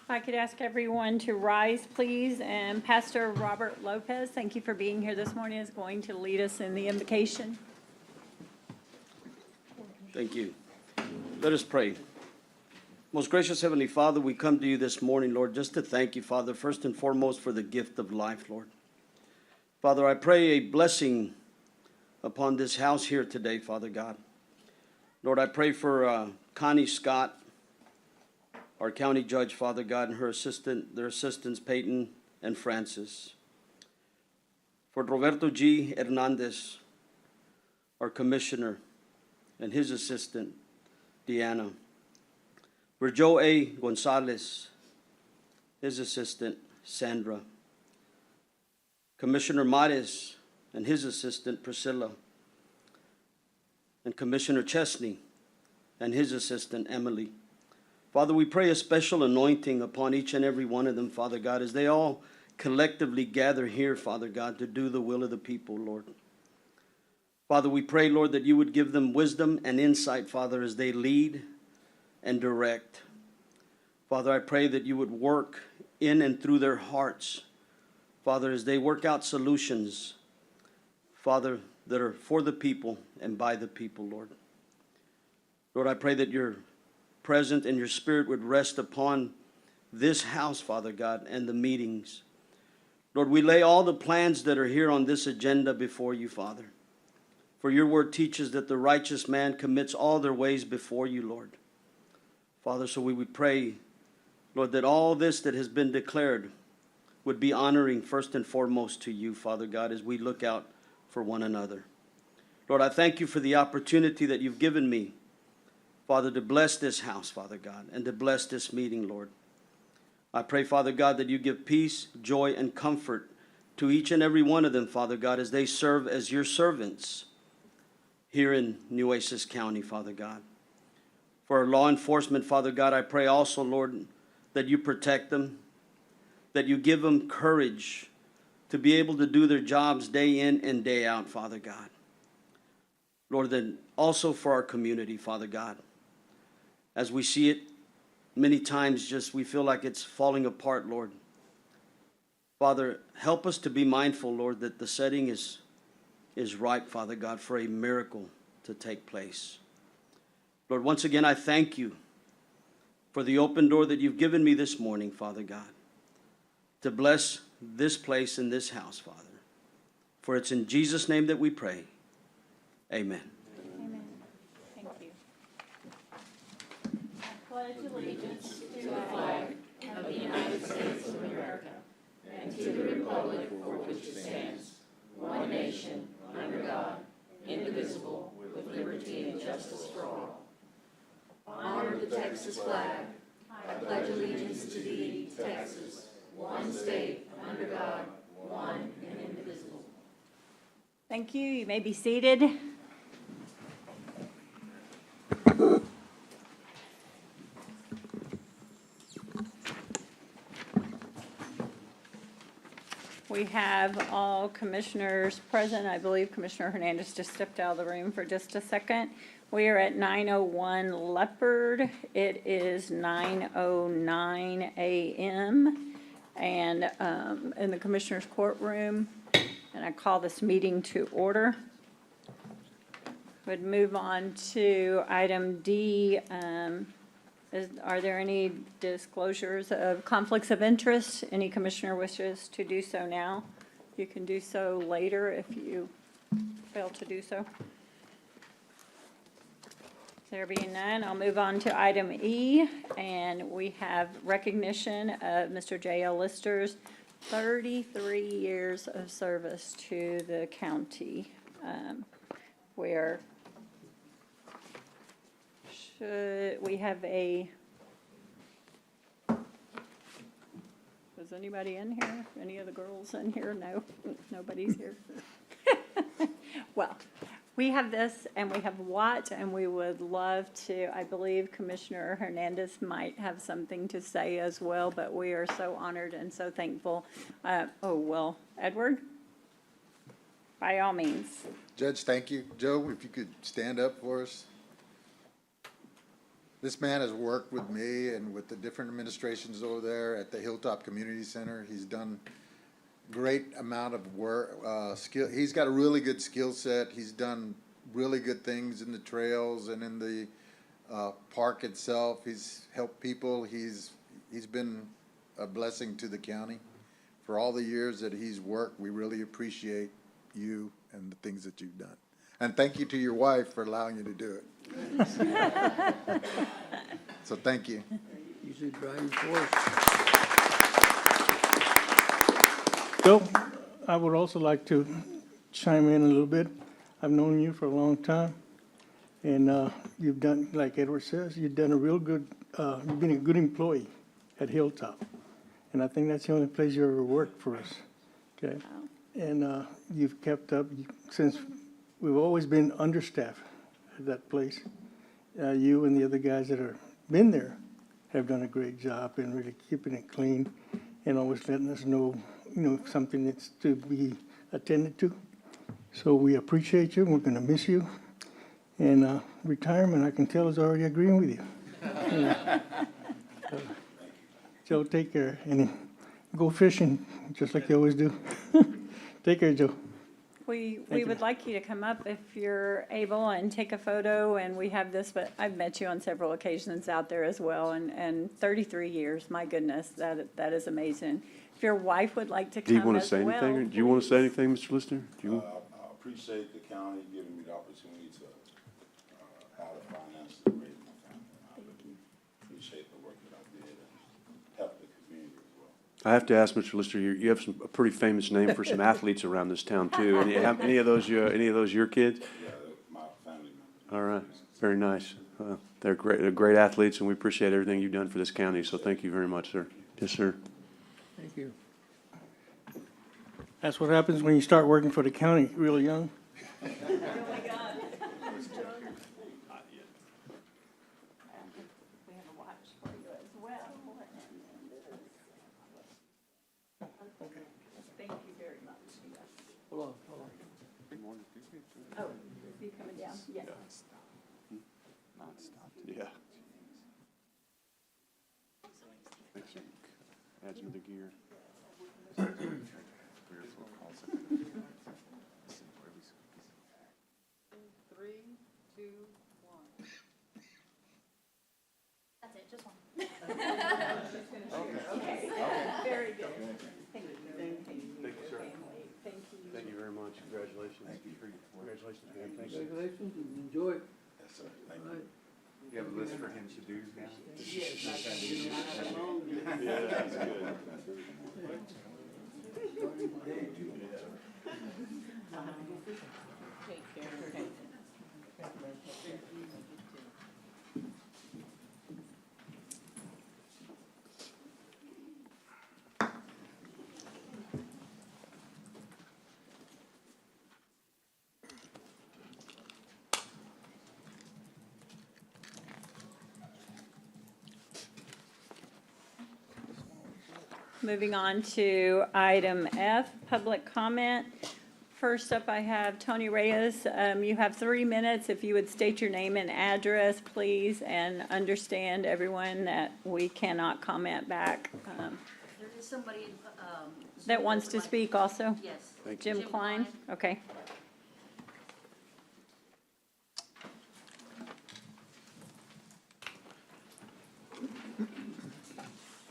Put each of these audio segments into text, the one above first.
If I could ask everyone to rise, please, and Pastor Robert Lopez, thank you for being here this morning, is going to lead us in the invocation. Thank you. Let us pray. Most gracious Heavenly Father, we come to you this morning, Lord, just to thank you, Father, first and foremost for the gift of life, Lord. Father, I pray a blessing upon this house here today, Father God. Lord, I pray for Connie Scott, our county judge, Father God, and their assistants, Peyton and Francis. For Roberto G. Hernandez, our commissioner, and his assistant, Deanna. For Joe A. Gonzalez, his assistant, Sandra. Commissioner Mares and his assistant, Priscilla. And Commissioner Chesney and his assistant, Emily. Father, we pray a special anointing upon each and every one of them, Father God, as they all collectively gather here, Father God, to do the will of the people, Lord. Father, we pray, Lord, that you would give them wisdom and insight, Father, as they lead and direct. Father, I pray that you would work in and through their hearts, Father, as they work out solutions, Father, that are for the people and by the people, Lord. Lord, I pray that your presence and your spirit would rest upon this house, Father God, and the meetings. Lord, we lay all the plans that are here on this agenda before you, Father. For your word teaches that the righteous man commits all their ways before you, Lord. Father, so we would pray, Lord, that all this that has been declared would be honoring first and foremost to you, Father God, as we look out for one another. Lord, I thank you for the opportunity that you've given me, Father, to bless this house, Father God, and to bless this meeting, Lord. I pray, Father God, that you give peace, joy, and comfort to each and every one of them, Father God, as they serve as your servants here in Nueces County, Father God. For our law enforcement, Father God, I pray also, Lord, that you protect them, that you give them courage to be able to do their jobs day in and day out, Father God. Lord, then also for our community, Father God. As we see it many times, just we feel like it's falling apart, Lord. Father, help us to be mindful, Lord, that the setting is ripe, Father God, for a miracle to take place. Lord, once again, I thank you for the open door that you've given me this morning, Father God, to bless this place and this house, Father. For it's in Jesus' name that we pray. Amen. Amen. Thank you. I pledge allegiance to the flag of the United States of America and to the republic for which it stands, one nation, under God, indivisible, with liberty and justice for all. Honor the Texas flag. I pledge allegiance to thee, Texas, one state, under God, one and indivisible. Thank you. You may be seated. We have all commissioners present. I believe Commissioner Hernandez just stepped out of the room for just a second. We are at 9:01 Leopard. It is 9:09 a.m. and in the Commissioner's courtroom. And I call this meeting to order. Would move on to item D. Are there any disclosures of conflicts of interest? Any commissioner wishes to do so now? You can do so later if you fail to do so. There being none, I'll move on to item E, and we have recognition of Mr. J.L. Lister's 33 years of service to the county, where should we have a, was anybody in here? Any of the girls in here? No, nobody's here. Well, we have this and we have what, and we would love to, I believe Commissioner Hernandez might have something to say as well, but we are so honored and so thankful. Edward, by all means. Judge, thank you. Joe, if you could stand up for us. This man has worked with me and with the different administrations over there at the Hilltop Community Center. He's done great amount of work, skill. He's got a really good skill set. He's done really good things in the trails and in the park itself. He's helped people. He's been a blessing to the county for all the years that he's worked. We really appreciate you and the things that you've done. And thank you to your wife for allowing you to do it. So thank you. He's a driving force. Bill, I would also like to chime in a little bit. I've known you for a long time, and you've done, like Edward says, you've done a real good, you've been a good employee at Hilltop. And I think that's the only place you ever worked for us, okay? And you've kept up, since we've always been understaffed at that place. You and the other guys that have been there have done a great job in really keeping it clean and always letting us know, if something that's to be attended to. So we appreciate you. We're going to miss you. And retirement, I can tell, is already agreeing with you. So, Joe, take care. And go fishing, just like you always do. Take care, Joe. We you. would like you to come up if you're able and take a photo, and we have this, but I've met you on several occasions out there as well, and 33 years, my goodness, that is amazing. If your wife would like to Do you come want to as say well. anything? Do you want to say anything, Mr. Lister? Do you? I appreciate the county giving me the opportunity to have the finances to raise my family. I really appreciate the work that I did and help the community as well. I have to ask, Mr. Lister, you have a pretty famous name for some athletes around this town too. Any of those your kids? Yeah, my family members. All right, very nice. They're great athletes, and we appreciate everything you've done for this county. So thank you very much, sir. Yes, sir. Thank you. That's what happens when you start working for the county real young. Oh, my God. We have a watch for you as well. Thank you very much. Yes. Hold on. Oh, is he coming down? Yes. Yeah. Adds another gear. Three, two, one. That's it, just one. Okay, very good. Thank you. Thank you, sir. Thank you. Thank you very much. Congratulations. Thank you. Congratulations, man. Thank you. Congratulations and enjoy it. Yes, sir. Thank All you. right. You have a list for him to do now? Yeah, that's good. Take care. Okay. Moving on to item F, public comment. First up, I have Tony Reyes. You have 3 minutes. If you would state your name and address, please, and understand, everyone, that we cannot comment back. There is somebody, That wants to speak also? Yes. Thank you. Jim Klein? Okay.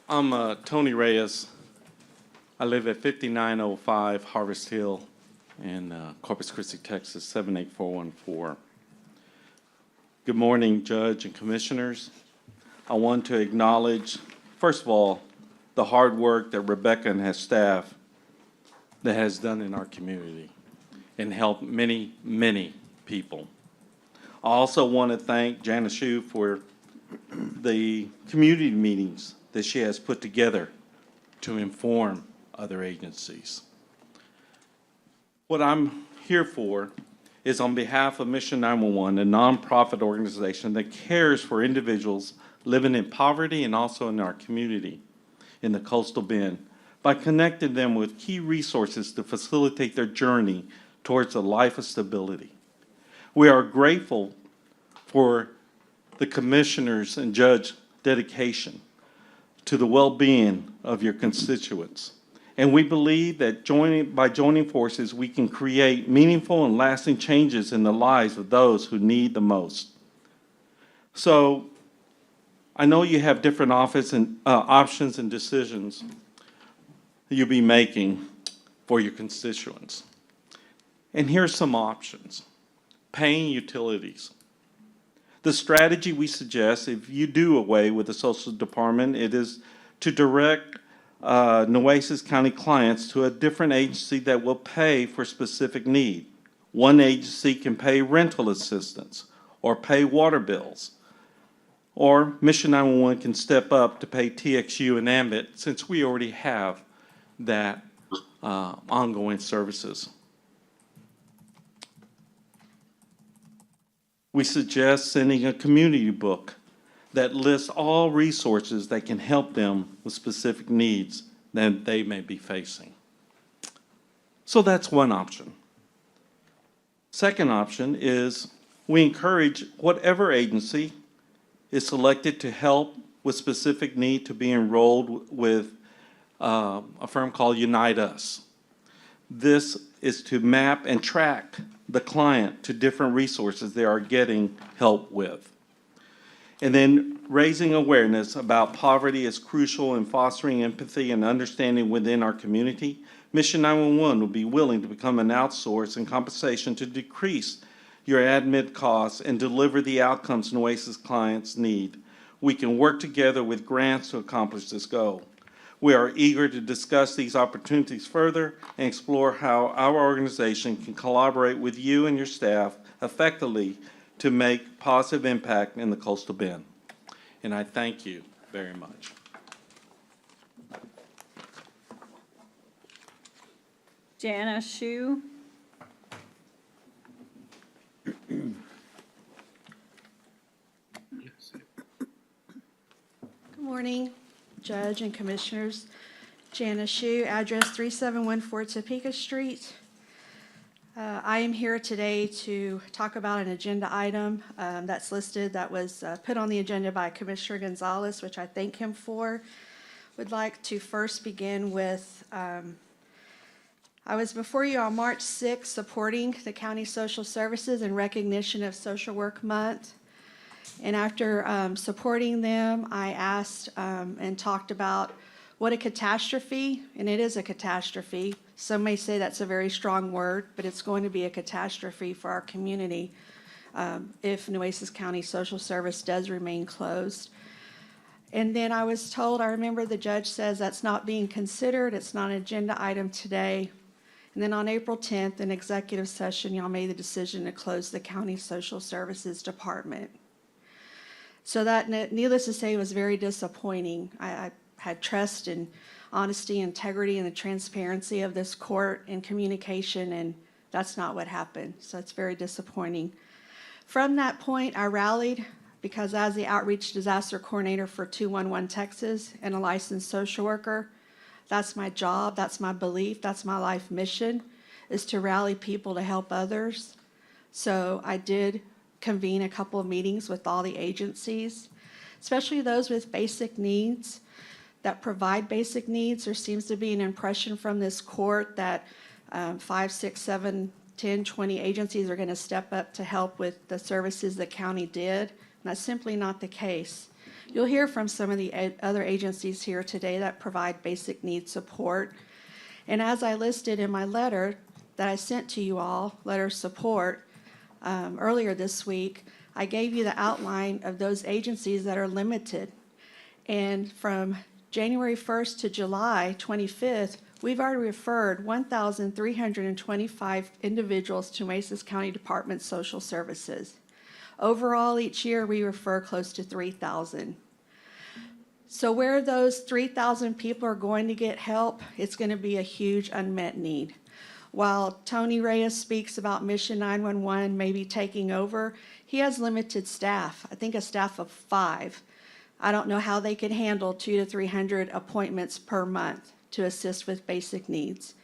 I'm Tony Reyes. I live at 5905 Harvest Hill in Corpus Christi, Texas, 78414. Good morning, Judge and Commissioners. I want to acknowledge, first of all, the hard work that Rebecca and her staff that has done in our community and helped many, many people. I also want to thank Janice Shue for the community meetings that she has put together to inform other agencies. What I'm here for is on behalf of Mission 911, a nonprofit organization that cares for individuals living in poverty and also in our community in the Coastal Bend by connecting them with key resources to facilitate their journey towards a life of stability. We are grateful for the commissioners and judge dedication to the well-being of your constituents. And we believe that by joining forces, we can create meaningful and lasting changes in the lives of those who need the most. So I know you have different options and decisions you'll be making for your constituents. And here's some options. Paying utilities. The strategy we suggest, if you do away with the social department, it is to direct Nueces County clients to a different agency that will pay for specific need. One agency can pay rental assistance or pay water bills. Or Mission 911 can step up to pay TXU and AMIT, since we already have that ongoing services. We suggest sending a community book that lists all resources that can help them with specific needs that they may be facing. So that's one option. Second option is we encourage whatever agency is selected to help with specific need to be enrolled with a firm called Unite Us. This is to map and track the client to different resources they are getting help with. And then raising awareness about poverty is crucial in fostering empathy and understanding within our community. Mission 911 will be willing to become an outsource in compensation to decrease your admit costs and deliver the outcomes Nueces clients need. We can work together with grants to accomplish this goal. We are eager to discuss these opportunities further and explore how our organization can collaborate with you and your staff effectively to make positive impact in the Coastal Bend. And I thank you very much. Jana Shu. Good morning, Judge and Commissioners. Jana Shu, address 3714 Topeka Street. I am here today to talk about an agenda item that's listed, that was put on the agenda by Commissioner Gonzalez, which I thank him for. Would like to first begin with, I was before you on March 6th supporting the County Social Services in recognition of Social Work Month. And after supporting them, I asked and talked about what a catastrophe, and it is a catastrophe. Some may say that's a very strong word, but it's going to be a catastrophe for our community if Nueces County Social Service does remain closed. And then I was told, I remember the judge says that's not being considered, it's not an agenda item today. And then on April 10th, in executive session, y'all made the decision to close the County Social Services Department. So that, needless to say, was very disappointing. I had trust and honesty, integrity, and the transparency of this court and communication, and that's not what happened. So it's very disappointing. From that point, I rallied because as the Outreach Disaster Coordinator for 211 Texas and a licensed social worker, that's my job, that's my belief, that's my life mission, is to rally people to help others. So I did convene a couple of meetings with all the agencies, especially those with basic needs that provide basic needs. There seems to be an impression from this court that 5, 6, 7, 10, 20 agencies are going to step up to help with the services the county did. And that's simply not the case. You'll hear from some of the other agencies here today that provide basic needs support. And as I listed in my letter that I sent to you all, letter of support, earlier this week, I gave you the outline of those agencies that are limited. And from January 1st to July 25th, we've already referred 1,325 individuals to Nueces County Department of Social Services. Overall, each year we refer close to 3,000. So where those 3,000 people are going to get help, it's going to be a huge unmet need. While Tony Reyes speaks about Mission 911 maybe taking over, he has limited staff, I think a staff of 5. I don't know how they can handle 200 to 300 appointments per month to assist with basic needs.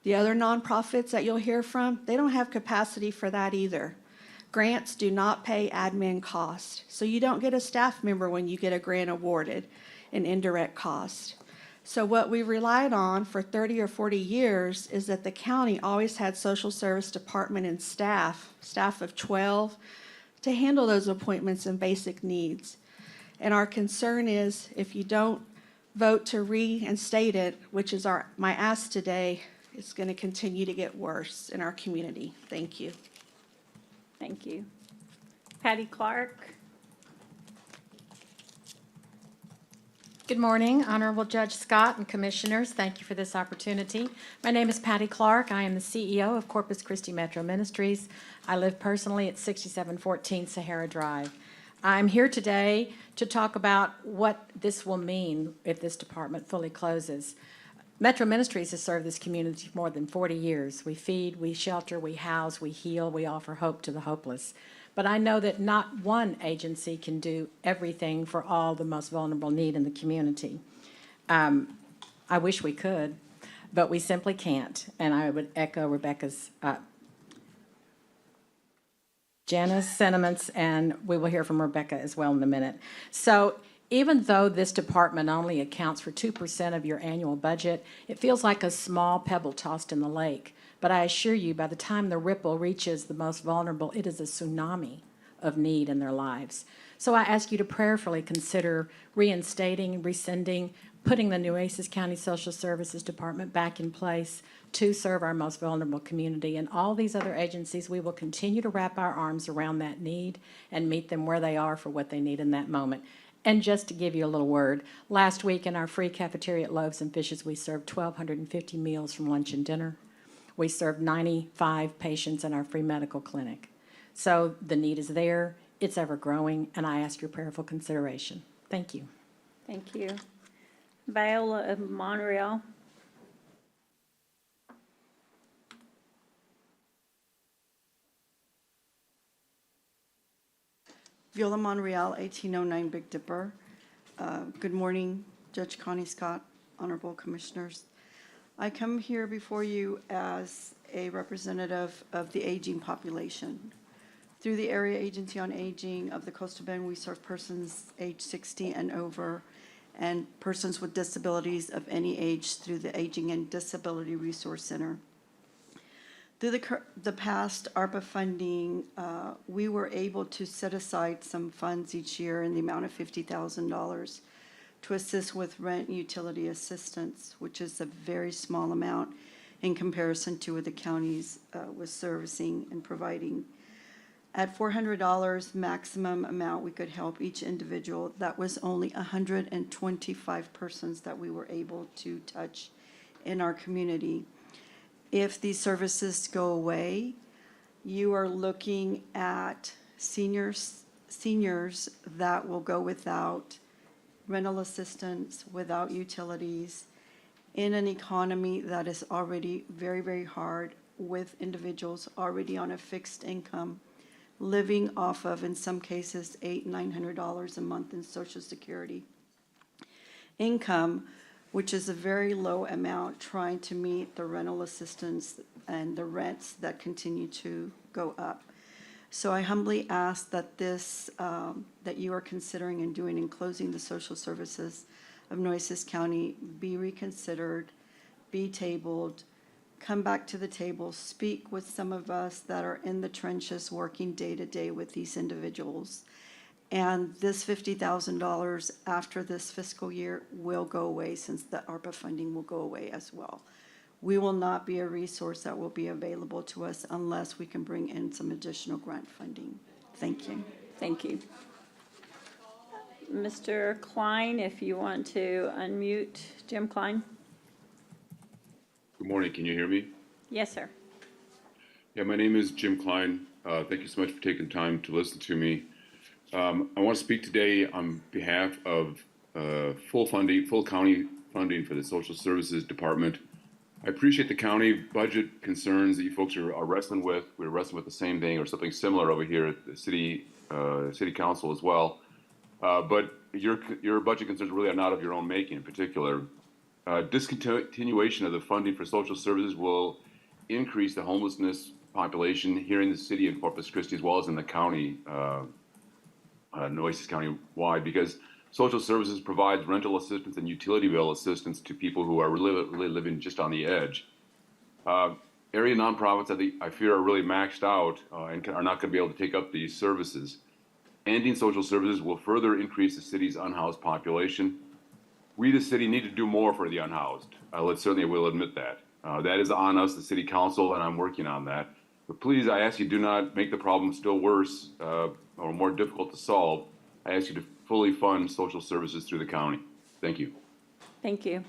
The other nonprofits that you'll hear from, they don't have capacity for that either. Grants do not pay admin cost, so you don't get a staff member when you get a grant awarded, an indirect cost. So what we relied on for 30 or 40 years is that the county always had social service department and staff of 12, to handle those appointments and basic needs. And our concern is if you don't vote to reinstate it, which is my ask today, it's going to continue to get worse in our community. Thank you. Thank you. Patty Clark? Good morning, Honorable Judge Scott and Commissioners. Thank you for this opportunity. My name is Patty Clark. I am the CEO of Corpus Christi Metro Ministries. I live personally at 6714 Sahara Drive. I'm here today to talk about what this will mean if this department fully closes. Metro Ministries has served this community for more than 40 years. We feed, we shelter, we house, we heal, we offer hope to the hopeless. But I know that not one agency can do everything for all the most vulnerable need in the community. I wish we could, but we simply can't. And I would echo Rebecca's, Jana's sentiments, and we will hear from Rebecca as well in a minute. So even though this department only accounts for 2% of your annual budget, it feels like a small pebble tossed in the lake. But I assure you, by the time the ripple reaches the most vulnerable, it is a tsunami of need in their lives. So I ask you to prayerfully consider reinstating, rescinding, putting the Nueces County Social Services Department back in place to serve our most vulnerable community. And all these other agencies, we will continue to wrap our arms around that need and meet them where they are for what they need in that moment. And just to give you a little word, last week in our free cafeteria at Loaves and Fishes, we served 1,250 meals from lunch and dinner. We served 95 patients in our free medical clinic. So the need is there, it's ever growing, and I ask your prayerful consideration. Thank you. Thank you. Viola of Montreal? Viola Monreal, 1809 Big Dipper. Good morning, Judge Connie Scott, Honorable Commissioners. I come here before you as a representative of the aging population. Through the Area Agency on Aging of the Coastal Bend, we serve persons age 60 and over and persons with disabilities of any age through the Aging and Disability Resource Center. Through the past ARPA funding, we were able to set aside some funds each year in the amount of $50,000 to assist with rent utility assistance, which is a very small amount in comparison to what the counties was servicing and providing. At $400 maximum amount, we could help each individual. That was only 125 persons that we were able to touch in our community. If these services go away, you are looking at seniors that will go without rental assistance, without utilities, in an economy that is already very, very hard, with individuals already on a fixed income, living off of, in some cases, $800, $900 a month in Social Security income, which is a very low amount, trying to meet the rental assistance and the rents that continue to go up. So I humbly ask that this, that you are considering and doing in closing the social services of Nueces County be reconsidered, be tabled, come back to the table, speak with some of us that are in the trenches working day to day with these individuals. And this $50,000 after this fiscal year will go away, since the ARPA funding will go away as well. We will not be a resource that will be available to us unless we can bring in some additional grant funding. Thank you. Thank you. Mr. Klein, if you want to unmute Jim Klein. Good morning. Can you hear me? Yes, sir. Yeah, my name is Jim Klein. Thank you so much for taking time to listen to me. I want to speak today on behalf of full county funding for the Social Services Department. I appreciate the county budget concerns that you folks are wrestling with. We're wrestling with the same thing or something similar over here at the city council as well. But your budget concerns really are not of your own making in particular. Discontinuation of the funding for social services will increase the homelessness population here in the city of Corpus Christi as well as in the county, Nueces County wide, because social services provides rental assistance and utility bill assistance to people who are really living just on the edge. Area nonprofits, I fear, are really maxed out and are not going to be able to take up these services. Ending social services will further increase the city's unhoused population. We, the city, need to do more for the unhoused. Certainly will admit that. That is on us, the city council, and I'm working on that. But please, I ask you, do not make the problem still worse or more difficult to solve. I ask you to fully fund social services through the county. Thank you. Thank you.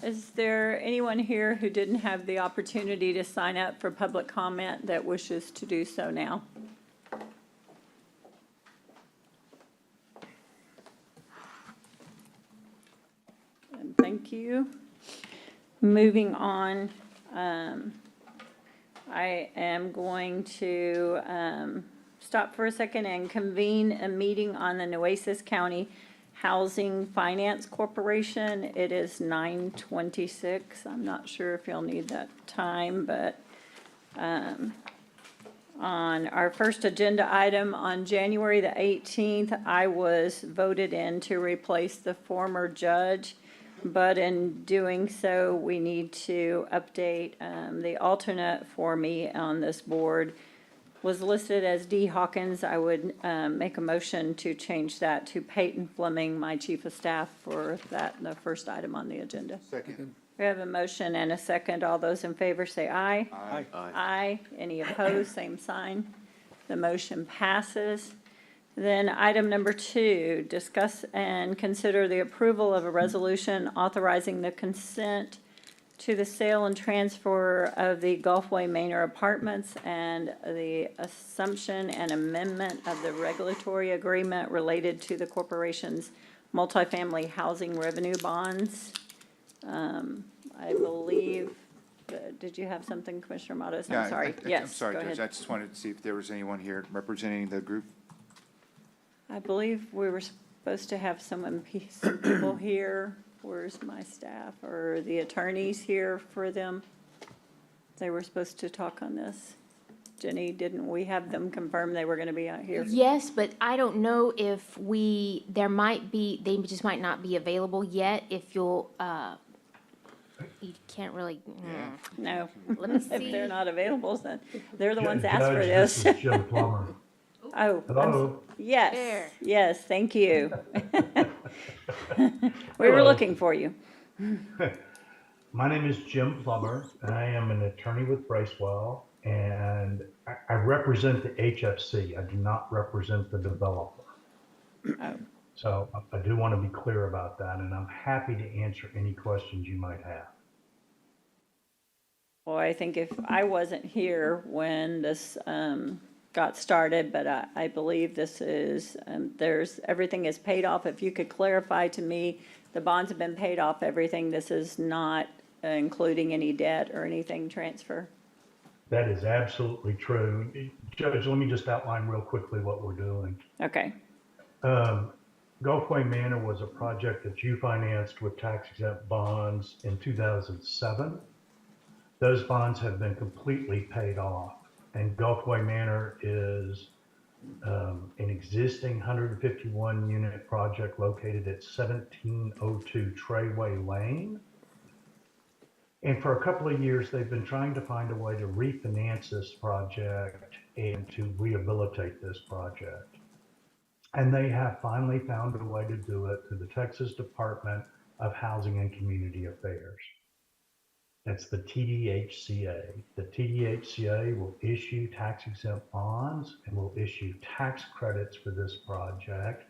Is there anyone here who didn't have the opportunity to sign up for public comment that wishes to do so now? And thank you. Moving on, I am going to stop for a second and convene a meeting on the Nueces County Housing Finance Corporation. It is 9:26. I'm not sure if you'll need that time, but on our first agenda item on January the 18th, I was voted in to replace the former judge. But in doing so, we need to update the alternate for me on this board was listed as D. Hawkins. I would make a motion to change that to Peyton Fleming, my chief of staff, for that, the first item on the agenda. Second. We have a motion and a second. All those in favor say aye. Aye. Aye. Any opposed, same sign. The motion passes. Then item number 2, discuss and consider the approval of a resolution authorizing the consent to the sale and transfer of the Gulfway Manor Apartments and the assumption and amendment of the regulatory agreement related to the corporation's multifamily housing revenue bonds. I believe, did you have something, Commissioner Matos? I'm sorry. Yes, I'm sorry, go Judge. ahead. I just wanted to see if there was anyone here representing the group. I believe we were supposed to have some people here. Where's my staff or the attorneys here for them? They were supposed to talk on this. Jenny, didn't we have them confirm they were going to be out here? Yes, but I don't know if they just might not be available yet. If you'll, you can't really. No. Let me If see. they're not available, then they're the ones that asked for this. Jim Plummer. Oh. Hello. Yes, There. yes, thank you. We were Hello. looking for you. My name is Jim Plummer, and I am an attorney with Bracewell, and I represent the HFC. I do not represent the developer. Oh. So I do want to be clear about that, and I'm happy to answer any questions you might have. Well, I think if I wasn't here when this got started, but I believe this is, everything is paid off. If you could clarify to me, the bonds have been paid off, everything. This is not including any debt or anything transfer. That is absolutely true. Judge, let me just outline real quickly what we're doing. Okay, Gulfway Manor was a project that you financed with tax-exempt bonds in 2007. Those bonds have been completely paid off, and Gulfway Manor is an existing 151-unit project located at 1702 Treyway Lane. And for a couple of years, they've been trying to find a way to refinance this project and to rehabilitate this project. And they have finally found a way to do it through the Texas Department of Housing and Community Affairs. That's the TDHCA. The TDHCA will issue tax-exempt bonds and will issue tax credits for this project.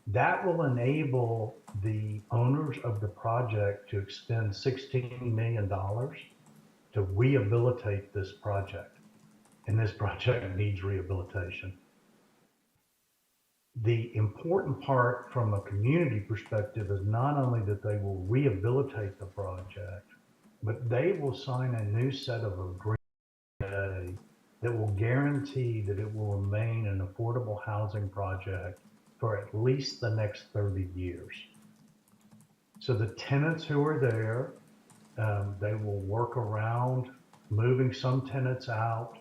That will enable the owners of the project to expend $16 million to rehabilitate this project. And this project needs rehabilitation. The important part from a community perspective is not only that they will rehabilitate the project, but they will sign a new set of agreements that will guarantee that it will remain an affordable housing project for at least the next 30 years. So the tenants who are there, they will work around moving some tenants out,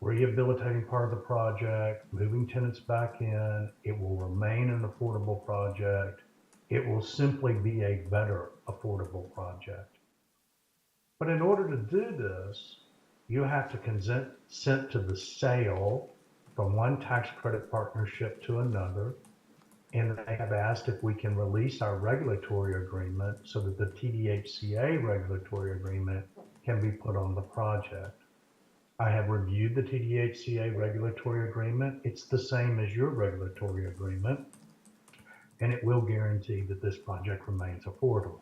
rehabilitating part of the project, moving tenants back in. It will remain an affordable project. It will simply be a better affordable project. But in order to do this, you have to consent to the sale from one tax credit partnership to another. And they have asked if we can release our regulatory agreement so that the TDHCA regulatory agreement can be put on the project. I have reviewed the TDHCA regulatory agreement. It's the same as your regulatory agreement, and it will guarantee that this project remains affordable.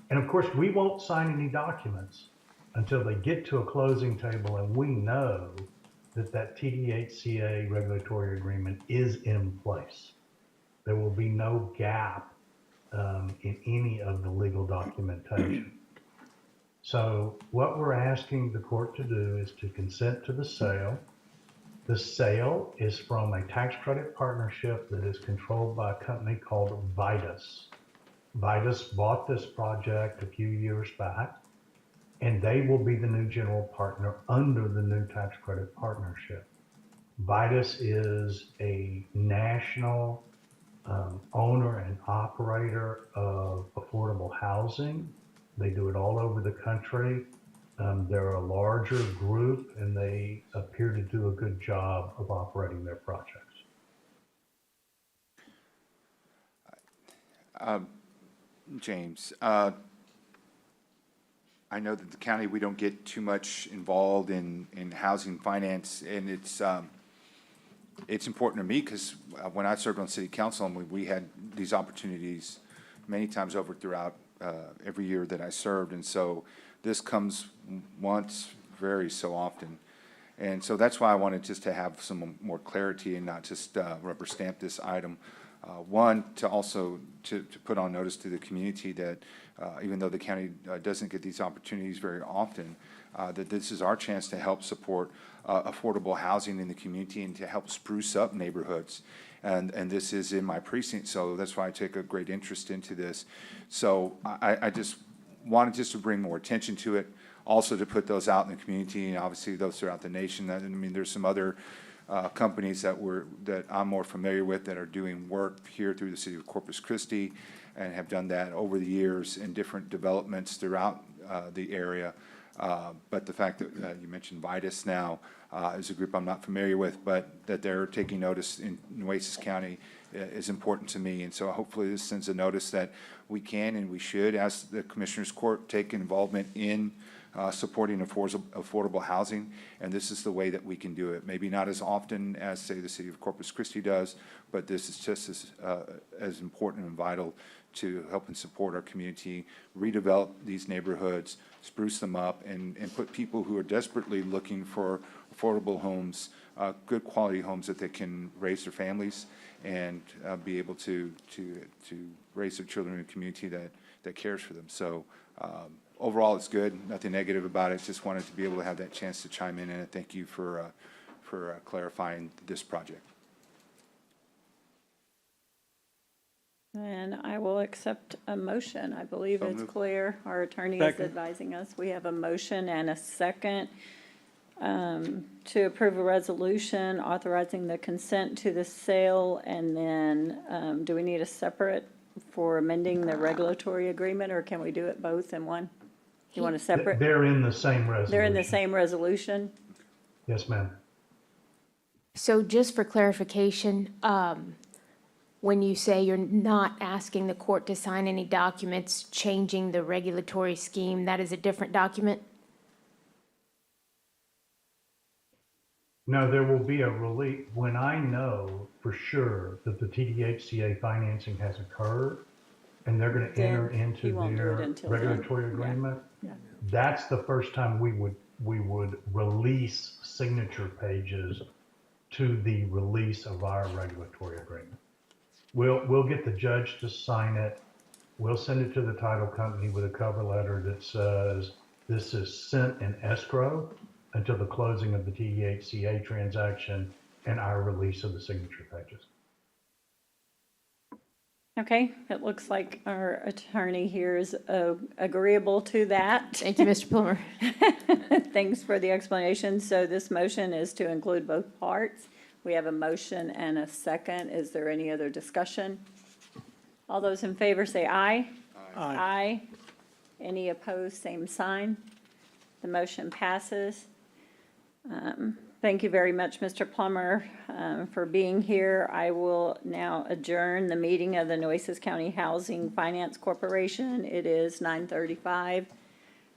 And of course, we won't sign any documents until they get to a closing table and we know that that TDHCA regulatory agreement is in place. There will be no gap in any of the legal documentation. So what we're asking the court to do is to consent to the sale. The sale is from a tax credit partnership that is controlled by a company called Vitus. Vitus bought this project a few years back, and they will be the new general partner under the new tax credit partnership. Vitus is a national owner and operator of affordable housing. They do it all over the country. They're a larger group, and they appear to do a good job of operating their projects. James, I know that the county, we don't get too much involved in housing finance, and it's important to me because when I served on city council, we had these opportunities many times over throughout every year that I served. And so this comes once very so often. And so that's why I wanted just to have some more clarity and not just rubber stamp this item. One, to also to put on notice to the community that even though the county doesn't get these opportunities very often, that this is our chance to help support affordable housing in the community and to help spruce up neighborhoods. And this is in my precinct, so that's why I take a great interest into this. So I just wanted just to bring more attention to it, also to put those out in the community and obviously those throughout the nation. I mean, there's some other companies that I'm more familiar with that are doing work here through the city of Corpus Christi and have done that over the years in different developments throughout the area. But the fact that you mentioned Vitus now is a group I'm not familiar with, but that they're taking notice in Nueces County is important to me. And so hopefully this sends a notice that we can and we should, as the Commissioners Court, take involvement in supporting affordable housing, and this is the way that we can do it. Maybe not as often as, say, the city of Corpus Christi does, but this is just as important and vital to help and support our community, redevelop these neighborhoods, spruce them up, and put people who are desperately looking for affordable homes, good quality homes that they can raise their families and be able to raise their children in a community that cares for them. So overall, it's good. Nothing negative about it. Just wanted to be able to have that chance to chime in, and thank you for clarifying this project. And I will accept a motion. I believe So it's moved. clear. Our attorney is Second. advising us. We have a motion and a second to approve a resolution authorizing the consent to the sale. And then do we need a separate for amending the regulatory agreement, or can we do it both in one? You want a separate? They're in the same resolution. They're in the same resolution? Yes, ma'am. So just for clarification, when you say you're not asking the court to sign any documents changing the regulatory scheme, that is a different document? No, there will be a release. When I know for sure that the TDHCA financing has occurred and they're going to Then enter into he won't do it their until then. regulatory Yeah. agreement, Yeah. that's the first time we would release signature pages to the release of our regulatory agreement. We'll get the judge to sign it. We'll send it to the title company with a cover letter that says this is sent in escrow until the closing of the TDHCA transaction and our release of the signature pages. Okay, it looks like our attorney here is agreeable to that. Thank you, Mr. Plummer. Thanks for the explanation. So this motion is to include both parts. We have a motion and a second. Is there any other discussion? All those in favor say aye. Aye. Any opposed, same sign. The motion passes. Thank you very much, Mr. Plummer, for being here. I will now adjourn the meeting of the Nueces County Housing Finance Corporation. It is 9:35,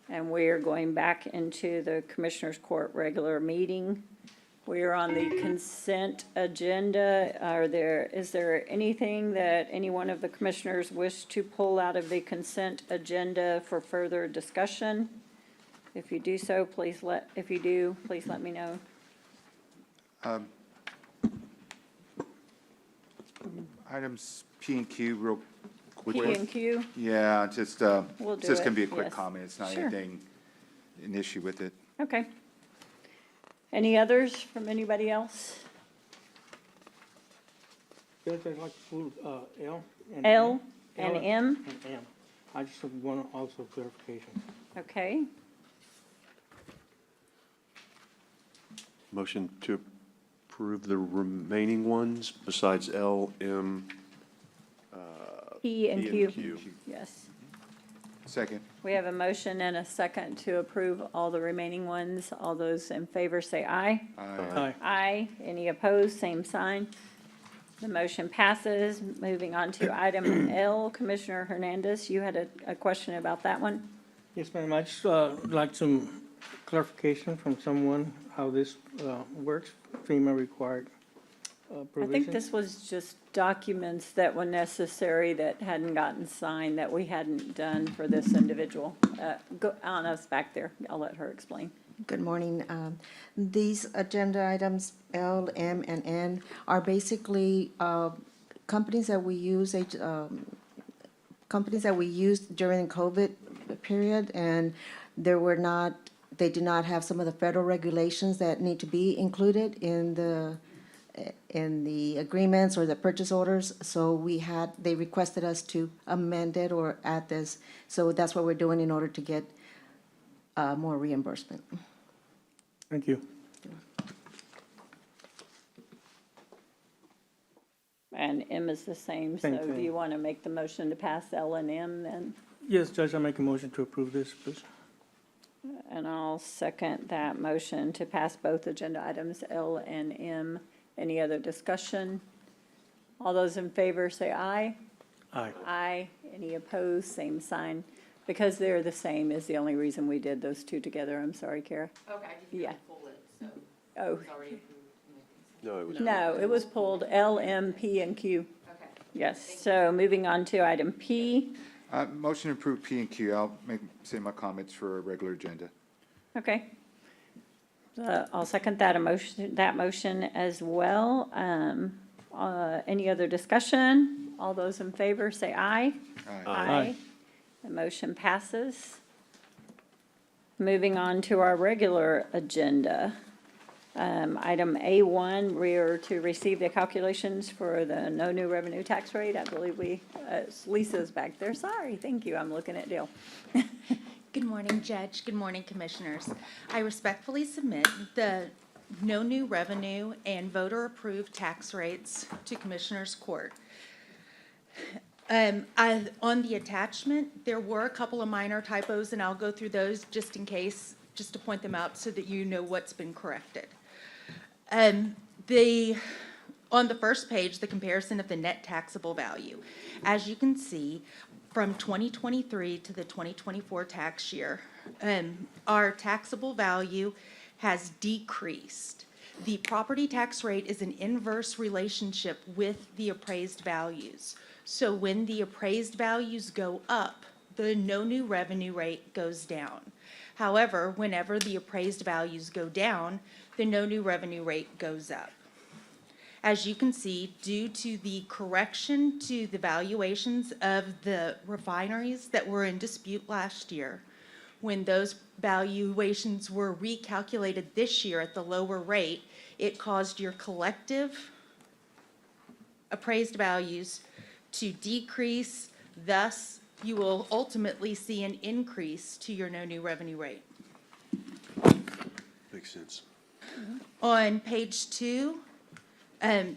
and we are going back into the Commissioners Court regular meeting. We are on the consent agenda. Is there anything that any one of the commissioners wish to pull out of the consent agenda for further discussion? If you do, please let me know. Items P and Q real quick. P and Q? Yeah, just, We'll it's do just it, gonna be a quick yes. comment. It's not Sure. anything, an issue with it. Okay. Any others from anybody else? Judge, I'd like to pull L and L M. and L M? And M. I just want also clarification. Okay. Motion to approve the remaining ones besides L, M, P and P Q? and Q. Yes. Second. We have a motion and a second to approve all the remaining ones. All those in favor say aye. Aye. Aye. Any opposed, same sign. The motion passes. Moving on to item L, Commissioner Hernandez, you had a question about that one? Yes, ma'am. I just like some clarification from someone how this works, FEMA required I provisions. think this was just documents that were necessary that hadn't gotten signed, that we hadn't done for this individual. Go on us back there. I'll let her explain. Good morning. These agenda items, L, M, and N, are basically companies that we use, companies that we used during the COVID period, and they did not have some of the federal regulations that need to be included in the agreements or the purchase orders. So they requested us to amend it or add this. So that's what we're doing in order to get more reimbursement. Thank you. And M is the same, Same so do thing. you want to make the motion to pass L and M then? Yes, Judge, I make a motion to approve this, please. And I'll second that motion to pass both agenda items L and M. Any other discussion? All those in favor say aye. Aye. Aye. Any opposed, same sign. Because they're the same is the only reason we did those two together. I'm sorry, Kara. Okay, Yeah. pull it, so Oh, it's already approved. No, it was. no, it was pulled L, M, P, and Q. Okay. Yes, so moving on to item P. Motion to approve P and Q. I'll say my comments for a regular agenda. Okay. I'll second that motion as well. Any other discussion? All those in favor say aye. Aye. The motion passes. Moving on to our regular agenda. Item A1, we are to receive the calculations for the no new revenue tax rate. I believe Lisa's back there. Sorry, thank you. I'm looking at Dale. Good morning, Judge. Good morning, Commissioners. I respectfully submit the no new revenue and voter-approved tax rates to Commissioners Court. On the attachment, there were a couple of minor typos, and I'll go through those just in case, just to point them out so that you know what's been corrected. On the first page, the comparison of the net taxable value. As you can see, from 2023 to the 2024 tax year, our taxable value has decreased. The property tax rate is an inverse relationship with the appraised values. So when the appraised values go up, the no new revenue rate goes down. However, whenever the appraised values go down, the no new revenue rate goes up. As you can see, due to the correction to the valuations of the refineries that were in dispute last year, when those valuations were recalculated this year at the lower rate, it caused your collective appraised values to decrease. Thus, you will ultimately see an increase to your no new revenue rate. Makes sense. On page 2,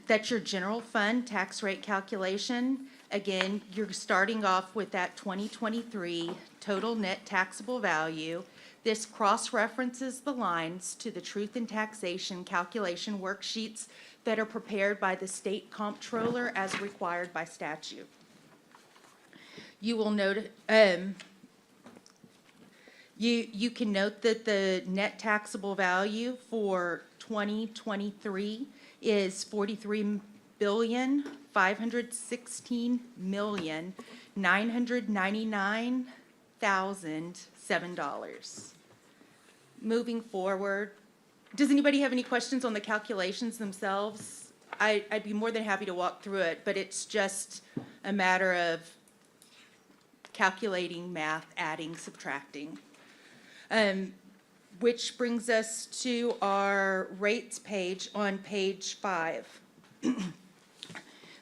that's your general fund tax rate calculation. Again, you're starting off with that 2023 total net taxable value. This cross-references the lines to the truth in taxation calculation worksheets that are prepared by the state comptroller as required by statute. You will note, you can note that the net taxable value for 2023 is $43,516,999,007. Moving forward, does anybody have any questions on the calculations themselves? I'd be more than happy to walk through it, but it's just a matter of calculating, math, adding, subtracting. Which brings us to our rates page on page 5.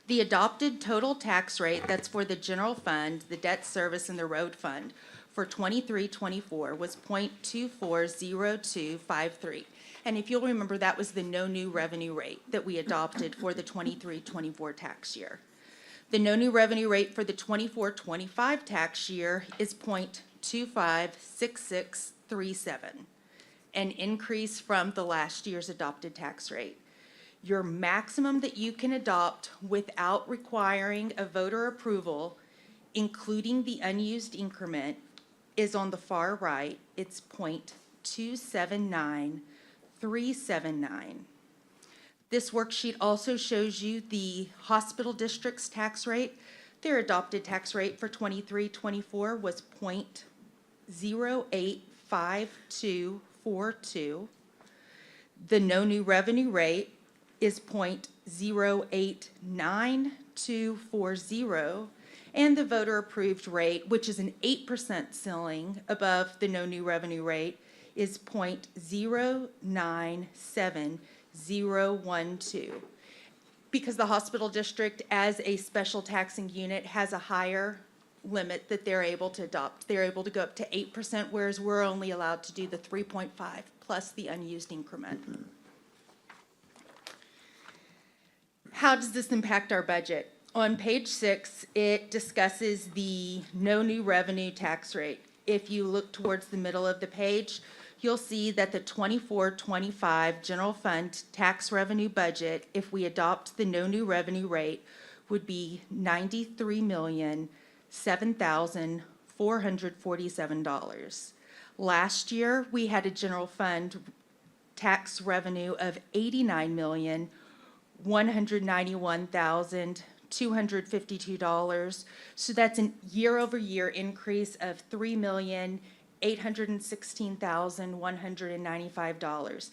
The adopted total tax rate, that's for the general fund, the debt service, and the road fund, for 23-24 was 0.240253. And if you'll remember, that was the no new revenue rate that we adopted for the 23-24 tax year. The no new revenue rate for the 24-25 tax year is 0.256637, an increase from the last year's adopted tax rate. Your maximum that you can adopt without requiring a voter approval, including the unused increment, is on the far right. It's 0.279379. This worksheet also shows you the hospital district's tax rate. Their adopted tax rate for 23-24 was 0.085242. The no new revenue rate is 0.089240. And the voter approved rate, which is an 8% ceiling above the no new revenue rate, is 0.097012. Because the hospital district, as a special taxing unit, has a higher limit that they're able to adopt. They're able to go up to 8%, whereas we're only allowed to do the 3.5 plus the unused increment. How does this impact our budget? On page 6, it discusses the no new revenue tax rate. If you look towards the middle of the page, you'll see that the 24-25 general fund tax revenue budget, if we adopt the no new revenue rate, would be $93,007,447. Last year, we had a general fund tax revenue of $89,191,252. So that's a year-over-year increase of $3,816,195.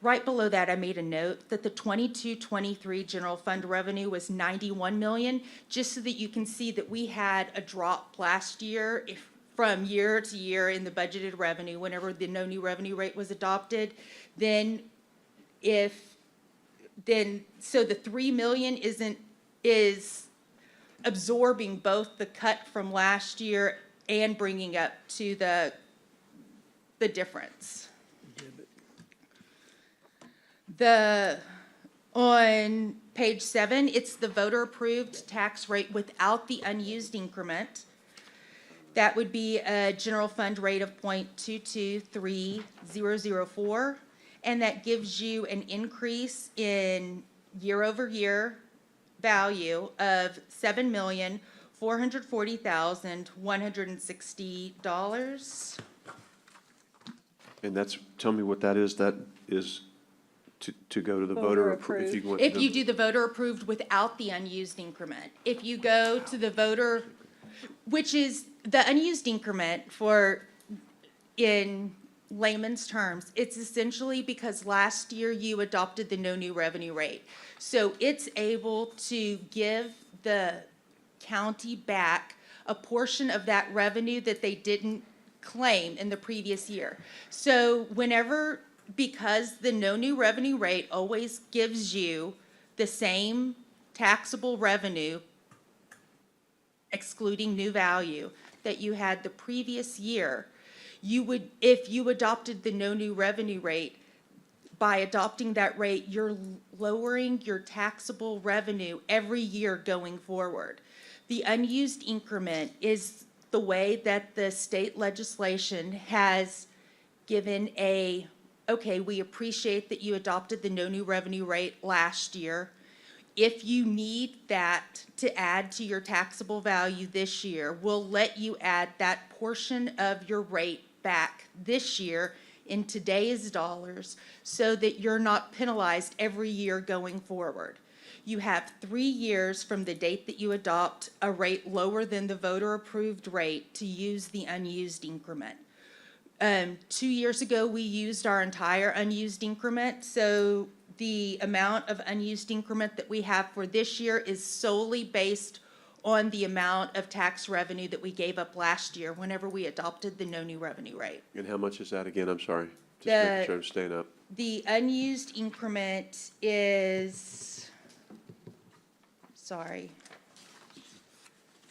Right below that, I made a note that the 22-23 general fund revenue was $91 million, just so that you can see that we had a drop last year from year to year in the budgeted revenue whenever the no new revenue rate was adopted. So the $3 million is absorbing both the cut from last year and bringing up to the difference. On page 7, it's the voter approved tax rate without the unused increment. That would be a general fund rate of 0.223004. And that gives you an increase in year-over-year value of $7,440,160. And that's, tell me what that is. That is to go to the voter approved. If you do the voter approved without the unused increment. If you go to the voter, which is the unused increment in layman's terms, it's essentially because last year you adopted the no new revenue rate. So it's able to give the county back a portion of that revenue that they didn't claim in the previous year. So because the no new revenue rate always gives you the same taxable revenue excluding new value, that you had the previous year, you would, if you adopted the no new revenue rate, by adopting that rate, you're lowering your taxable revenue every year going forward. The unused increment is the way that the state legislation has given a, okay, we appreciate that you adopted the no new revenue rate last year. If you need that to add to your taxable value this year, we'll let you add that portion of your rate back this year in today's dollars so that you're not penalized every year going forward. You have 3 years from the date that you adopt a rate lower than the voter-approved rate to use the unused increment. 2 years ago, we used our entire unused increment, so the amount of unused increment that we have for this year is solely based on the amount of tax revenue that we gave up last year whenever we adopted the no new revenue rate. And how much is that again? I'm sorry. Just The- making sure I'm staying up. The unused increment is, sorry.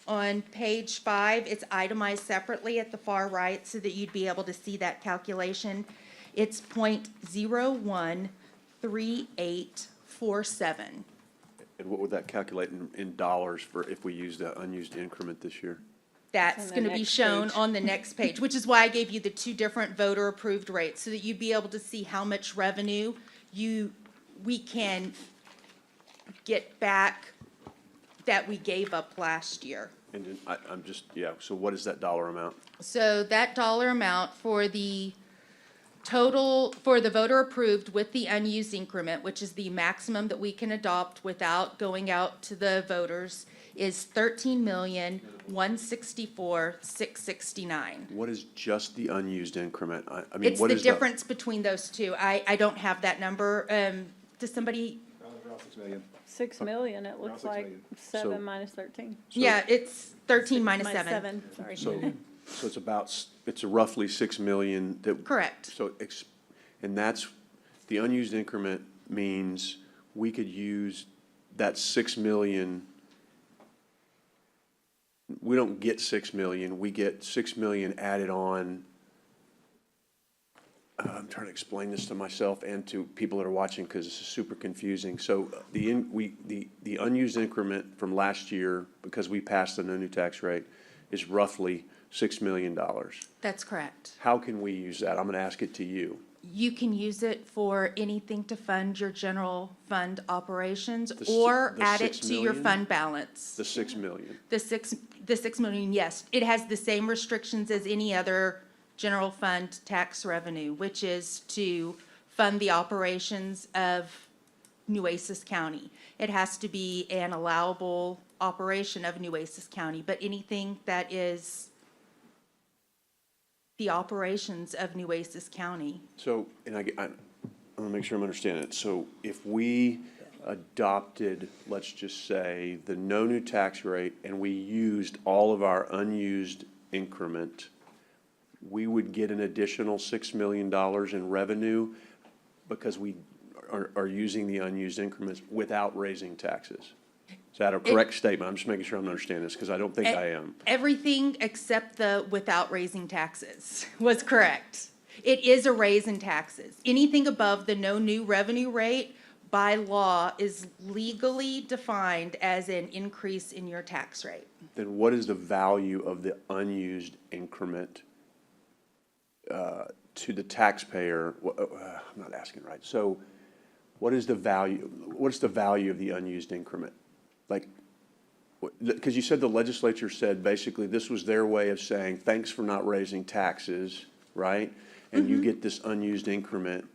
On page 5, it's itemized separately at the far right so that you'd be able to see that calculation. It's 0.013847. And what would that calculate in dollars for if we use the unused increment this year? That's On the going to be next shown page. on the next page, which is why I gave you the 2 different voter-approved rates, so that you'd be able to see how much revenue we can get back that we gave up last year. And then I'm just, yeah, so what is that dollar amount? So that dollar amount for the total, for the voter approved with the unused increment, which is the maximum that we can adopt without going out to the voters, is $13,164,669. What is just the unused increment? I mean, It's what the is difference between those two. I don't have that number. Does somebody? 6 million, it looks like, 7 So- minus 13. Yeah, it's 13 minus 7. 7, sorry. So it's about, it's roughly 6 million that. Correct. So, and that's, the unused increment means we could use that 6 million. We don't get 6 million, we get 6 million added on. I'm trying to explain this to myself and to people that are watching because this is super confusing. So the unused increment from last year, because we passed the no new tax rate, is roughly $6 million. That's correct. How can we use that? I'm going to ask it to you. You can use it for anything to fund your general fund operations The or the add it 6 to your million? fund balance. The 6 million. The 6 million, yes. It has the same restrictions as any other general fund tax revenue, which is to fund the operations of Nueces County. It has to be an allowable operation of Nueces County, but anything that is the operations of Nueces County. So, and I want to make sure I'm understanding it. So if we adopted, let's just say, the no new tax rate and we used all of our unused increment, we would get an additional $6 million in revenue because we are using the unused increments without raising taxes. Is that a correct statement? I'm just making sure I'm understanding this because I don't think I am. Everything except the without raising taxes was correct. It is a raise in taxes. Anything above the no new revenue rate by law is legally defined as an increase in your tax rate. Then what is the value of the unused increment to the taxpayer? I'm not asking right. So what is the value of the unused increment? Like, because you said the legislature said basically this was their way of saying, thanks for not raising taxes, right? And you get this unused increment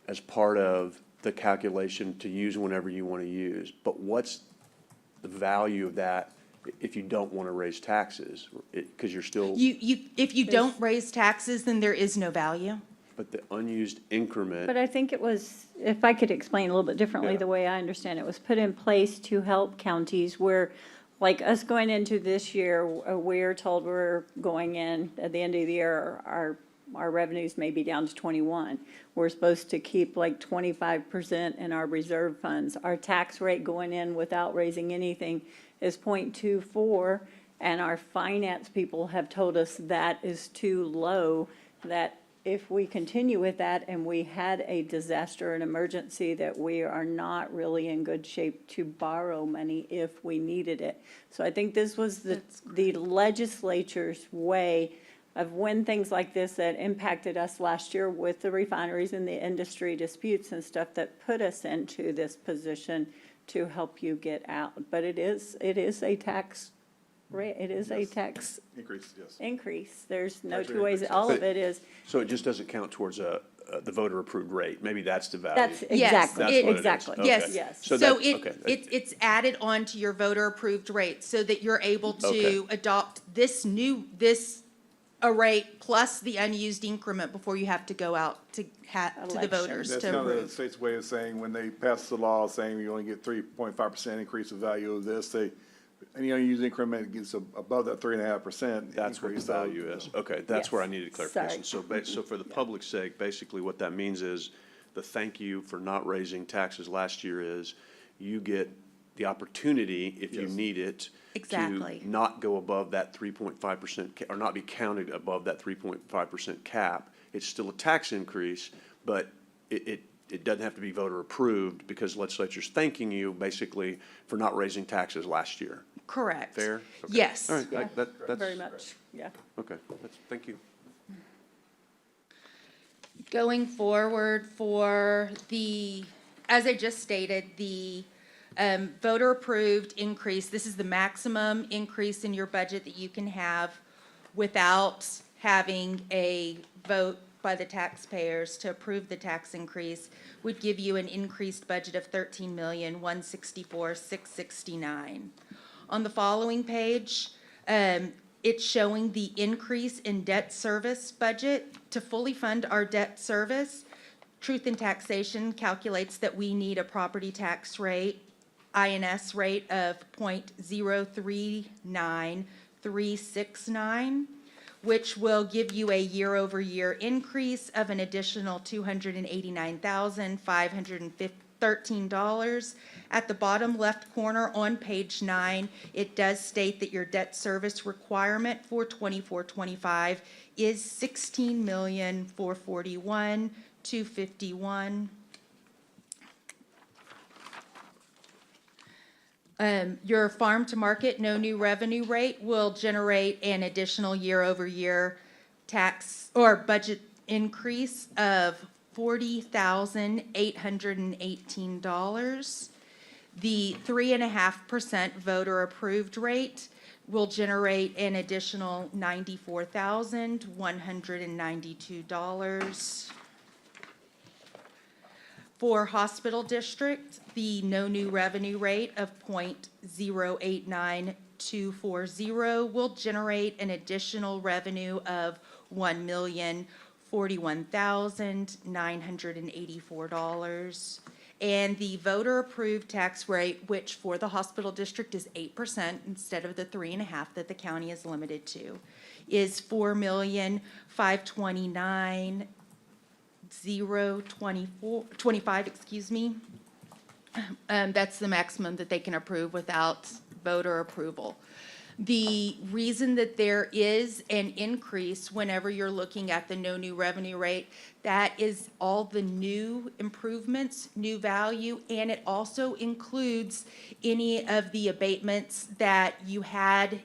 as part of the calculation to use whenever you want to use. But what's the value of that if you don't want to raise taxes? Because you're still. If you don't raise taxes, then there is no value. But the unused increment. But I think it was, if I could explain a little bit differently, Yeah. the way I understand it, was put in place to help counties where, like us going into this year, we're told we're going in, at the end of the year, our revenues may be down to 21. We're supposed to keep like 25% in our reserve funds. Our tax rate going in without raising anything is 0.24. And our finance people have told us that is too low, that if we continue with that and we had a disaster, an emergency, that we are not really in good shape to borrow money if we needed it. So I think this was the legislature's way of when things like this that impacted us last year with the refineries and the industry disputes and stuff that put us into this position to help you get out. But it is a tax rate, it is a tax Increase, yes. increase. There's no Tax rate two ways, increase, all yes. of it is. So it just doesn't count towards the voter-approved rate? Maybe that's the value? That's Yes, exactly, That's what it is. exactly. Okay. Yes. Yes. So So that- okay. it's added on to your voter-approved rate so that you're able to Okay. adopt this rate plus the unused increment before you have to go out to the Election. voters That's to kind of the approve. state's way of saying, when they pass the law saying you only get 3.5% increase of value of this, any unused increment gets above that 3.5%. That's what the increase, so- value is. Okay, that's where I Yes. needed clarification. So, so for the public's sake, basically what that means is the thank you for not raising taxes last year is you get the opportunity, if you Yes. need it, Exactly. to not go above that 3.5%, or not be counted above that 3.5% cap. It's still a tax increase, but it doesn't have to be voter approved because legislature's thanking you basically for not raising taxes last year. Correct. Fair? Okay. Yes. All right, that's. Very much, yeah. Okay, thank you. Going forward for as I just stated, the voter-approved increase, this is the maximum increase in your budget that you can have without having a vote by the taxpayers to approve the tax increase, would give you an increased budget of $13,164,669. On the following page, it's showing the increase in debt service budget. To fully fund our debt service, Truth in Taxation calculates that we need a property tax rate, INS rate of 0.039369, which will give you a year-over-year increase of an additional $289,513. At the bottom left corner on page 9, it does state that your debt service requirement for 24-25 is $16,441,251. Your farm to market, no new revenue rate will generate an additional year-over-year tax or budget increase of $40,818. The 3.5% voter approved rate will generate an additional $94,192. For hospital district, the no new revenue rate of 0.089240 will generate an additional revenue of $1,041,984. And the voter-approved tax rate, which for the hospital district is 8% instead of the 3.5% that the county is limited to, is $4,529,025, excuse me. That's the maximum that they can approve without voter approval. The reason that there is an increase whenever you're looking at the no new revenue rate, that is all the new improvements, new value, and it also includes any of the abatements that you had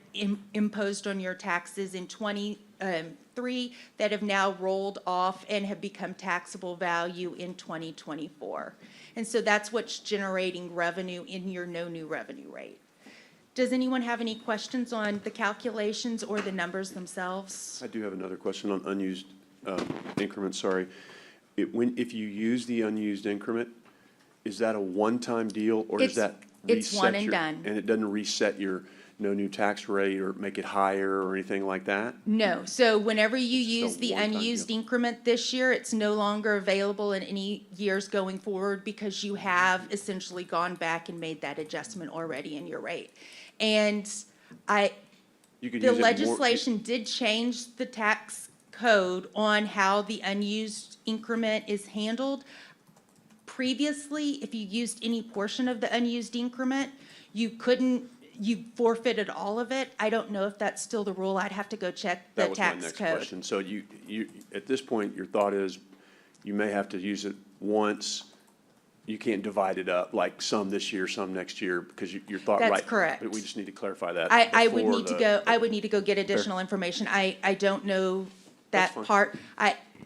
imposed on your taxes in 23 that have now rolled off and have become taxable value in 2024. And so that's what's generating revenue in your no new revenue rate. Does anyone have any questions on the calculations or the numbers themselves? I do have another question on unused increment, sorry. If you use the unused increment, is that a one-time deal, or does that It's one reset and your? done. And it doesn't reset your no new tax rate or make it higher or anything like that? No, so whenever you Just a use the one-time unused deal. increment this year, it's no longer available in any years going forward because you have essentially gone back and made that adjustment already in your rate. And You could the use it more- legislation did change the tax code on how the unused increment is handled. Previously, if you used any portion of the unused increment, you couldn't you forfeited all of it. I don't know if that's still the rule. I'd have to go check the That was my tax next code. question. So at this point, your thought is you may have to use it once. You can't divide it up, like some this year, some next year, because your thought, right? That's correct. But we just need to clarify that. I would before need to the- go, I would need to go get additional information. I don't know That's that fine. part.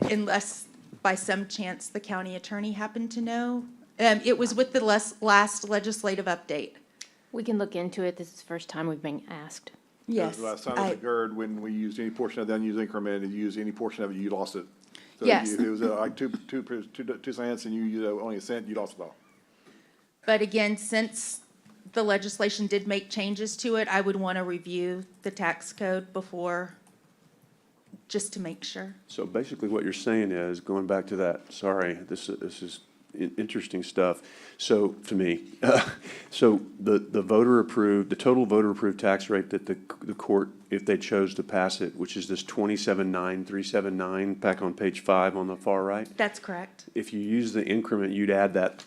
Unless by some chance the county attorney happened to know. It was with the last legislative update. We can look into it. This is the first time we've been asked. Yes. Last time it occurred, when we used any portion of the unused increment, and you used any portion of it, you lost it. So Yes. if it was like 2 cents and you used only a cent, you lost it all. But again, since the legislation did make changes to it, I would want to review the tax code before, just to make sure. So basically what you're saying is, going back to that, sorry, this is interesting stuff. So, to me, so the voter approved, the total voter approved tax rate that the court, if they chose to pass it, which is this 27,9379 back on page 5 on the far right. That's correct. If you use the increment, you'd add that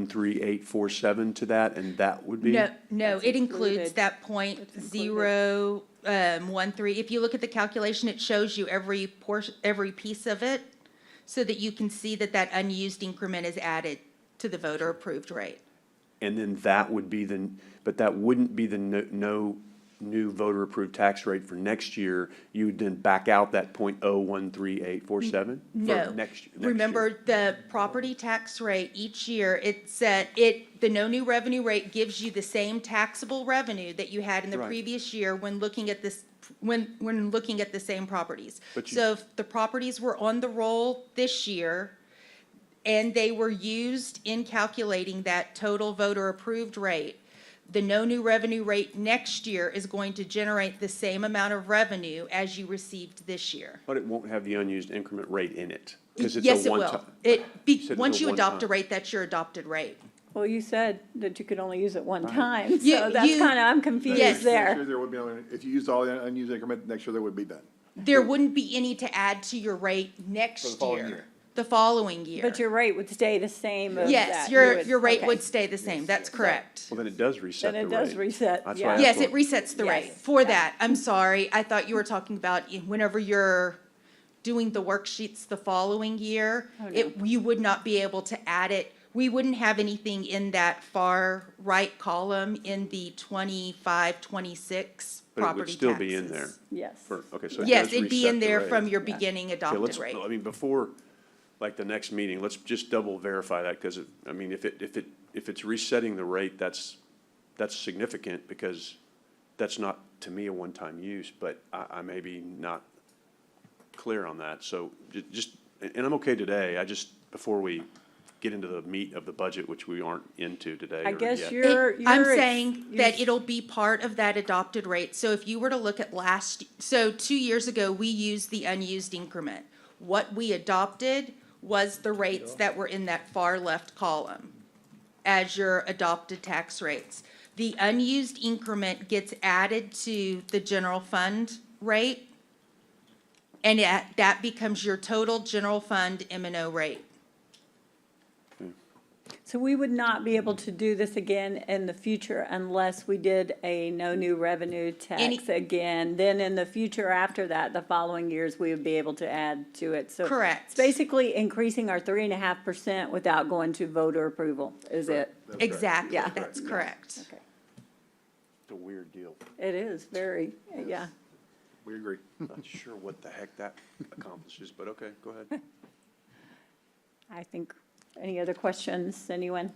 0.013847 to that, and that would be? No, it includes that 0.013. If you look at the calculation, it shows you every portion, every piece of it, so that you can see that that unused increment is added to the voter approved rate. And then that would be but that wouldn't be the no new voter approved tax rate for next year. You would then back out that 0.013847 No. for next year. Remember, the property tax rate each year, the no new revenue rate gives you the same taxable revenue that you had in the Right. previous year when looking at this, when looking at the same properties. But you- So if the properties were on the roll this year and they were used in calculating that total voter approved rate, the no new revenue rate next year is going to generate the same amount of revenue as you received this year. But it won't have the unused increment rate in it, because it's Yes, a it one-time. will. You said it's Once a you adopt a one-time. rate, that's your adopted rate. Well, you said that you could only use it one time, You- so that's you- kind of, I'm confused Yes. Next year, there. there would be, if you used all the unused increment, next year there would be none. There wouldn't be any to add to your rate For the next following year. year. The following year. But your rate would stay the same as that. Yes, You your rate okay. would stay the same. That's correct. Well, then it does reset Then the it rate. does reset, That's yeah. why I Yes, asked it resets the rate Yes. for that. I'm sorry. I thought you were talking about whenever you're doing the worksheets the following year, Oh, no. you would not be able to add it. We wouldn't have anything in that far right column in the 25, 26 But it would property still be in there. taxes. Yes. Okay, so it Yes, does it'd be reset in the there rate. from your Yeah. beginning Okay, adopted rate. I mean, before, like, the next meeting, let's just double verify that, because, I mean, if it's resetting the rate, that's significant, because that's not, to me, a one-time use, but I may be not clear on that, so just, and I'm okay today, before we get into the meat of the budget, which we aren't into today I or guess yet. I'm saying that it'll be part of that adopted rate. So if you were to look at 2 years ago, we used the unused increment. What we adopted was the rates that were in that far left column as your adopted tax rates. The unused increment gets added to the general fund rate, and that becomes your total general fund M&O rate. So we would not be able to do this again in the future unless we did a no new revenue tax again. Then in the future after that, the following years, we would be able to add to it. So Correct. it's basically increasing our 3.5% without going to voter approval, is it? Exactly, Yeah. that's correct. Okay. It's a weird deal. It is very, yeah. We agree. Not sure what the heck that accomplishes, but okay, go ahead. I think, any other questions, anyone?